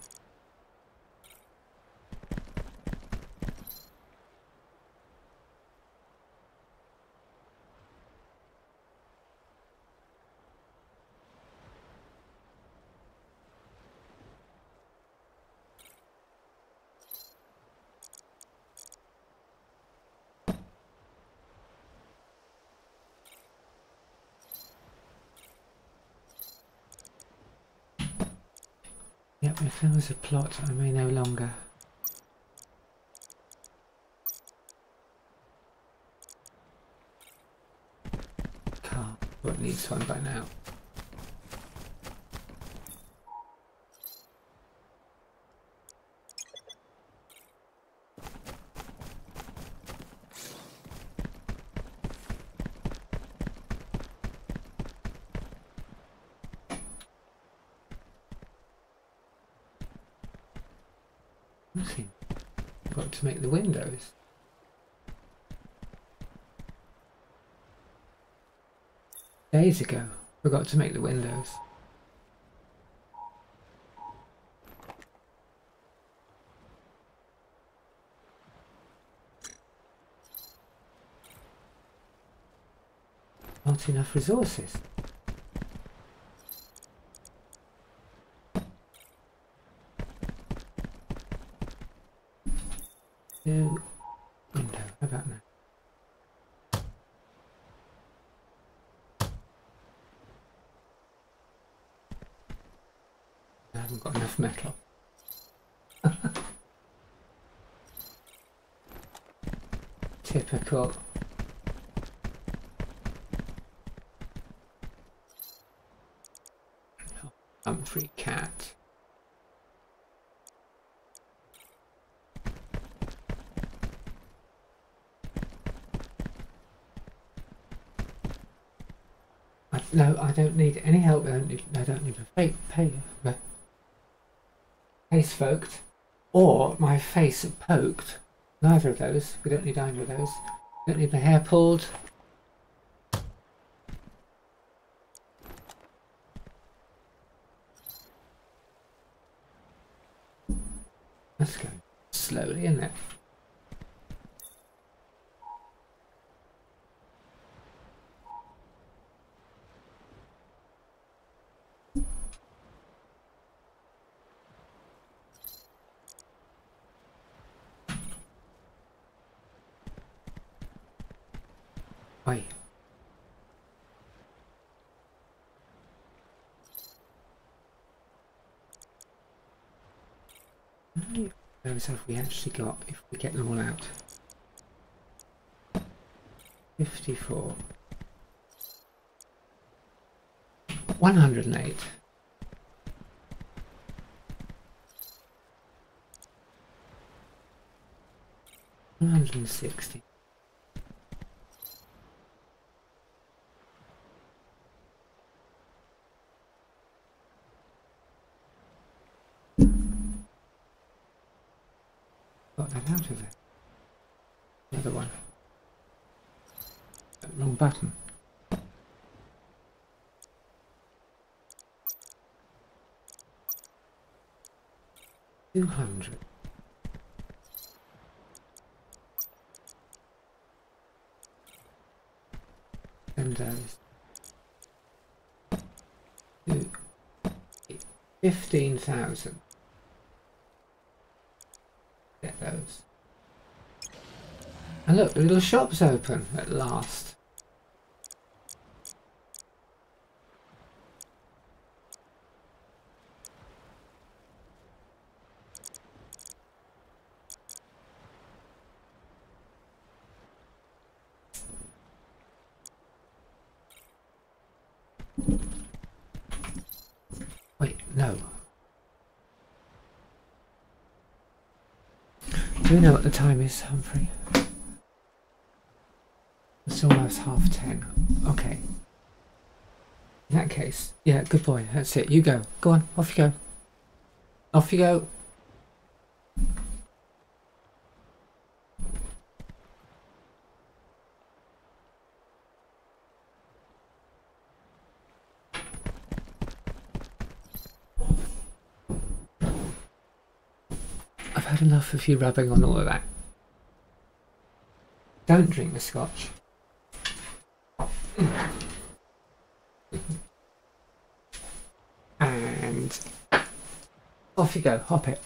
S1: Yep, if there was a plot, I may no longer. Car, what needs one by now? Nothing. Got to make the windows. Days ago, forgot to make the windows. Not enough resources. New window. How about now? I haven't got enough metal. Typical. Humphrey cat. No, I don't need any help. I don't need my face poked or my face poked. Neither of those. We don't need either of those. Don't need my hair pulled. Let's go slowly, isn't it? Oi. How many of those have we actually got if we get them all out? 54. 108. 160. Got that out of it. The other one. Wrong button. $200. And those. 15,000. Get those. And look, the little shop's open at last. Wait, no. Do you know what the time is, Humphrey? It's almost 10:30. Okay. In that case, yeah, good boy. That's it. You go. Go on. Off you go. Off you go. I've had enough of you rubbing on all of that. Don't drink the scotch. And off you go, hop it.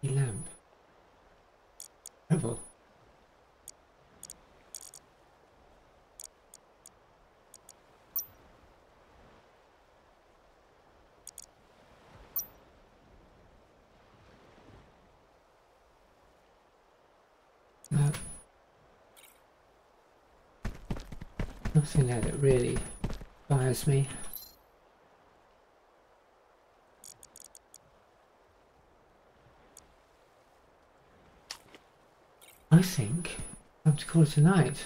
S1: Lamp. Rebel. No. Nothing there that really fires me. I think time to call it a night.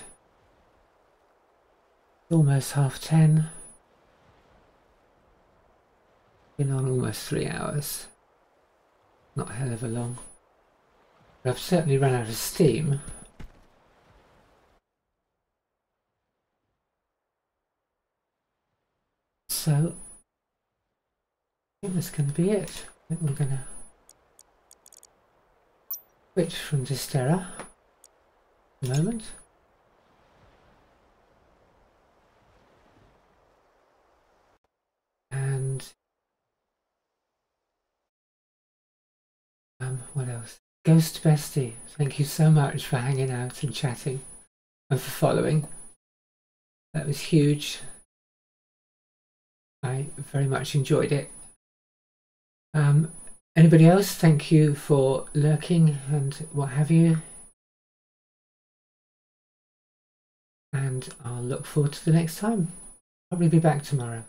S1: Almost 10:30. Been on almost 3 hours. Not a hell of a long. But I've certainly run out of steam. So I think that's going to be it. I think we're going to switch from Dysterra for a moment. And what else? Ghost Bestie, thank you so much for hanging out and chatting and for following. That was huge. I very much enjoyed it. Anybody else, thank you for lurking and what have you. And I'll look forward to the next time. Probably be back tomorrow.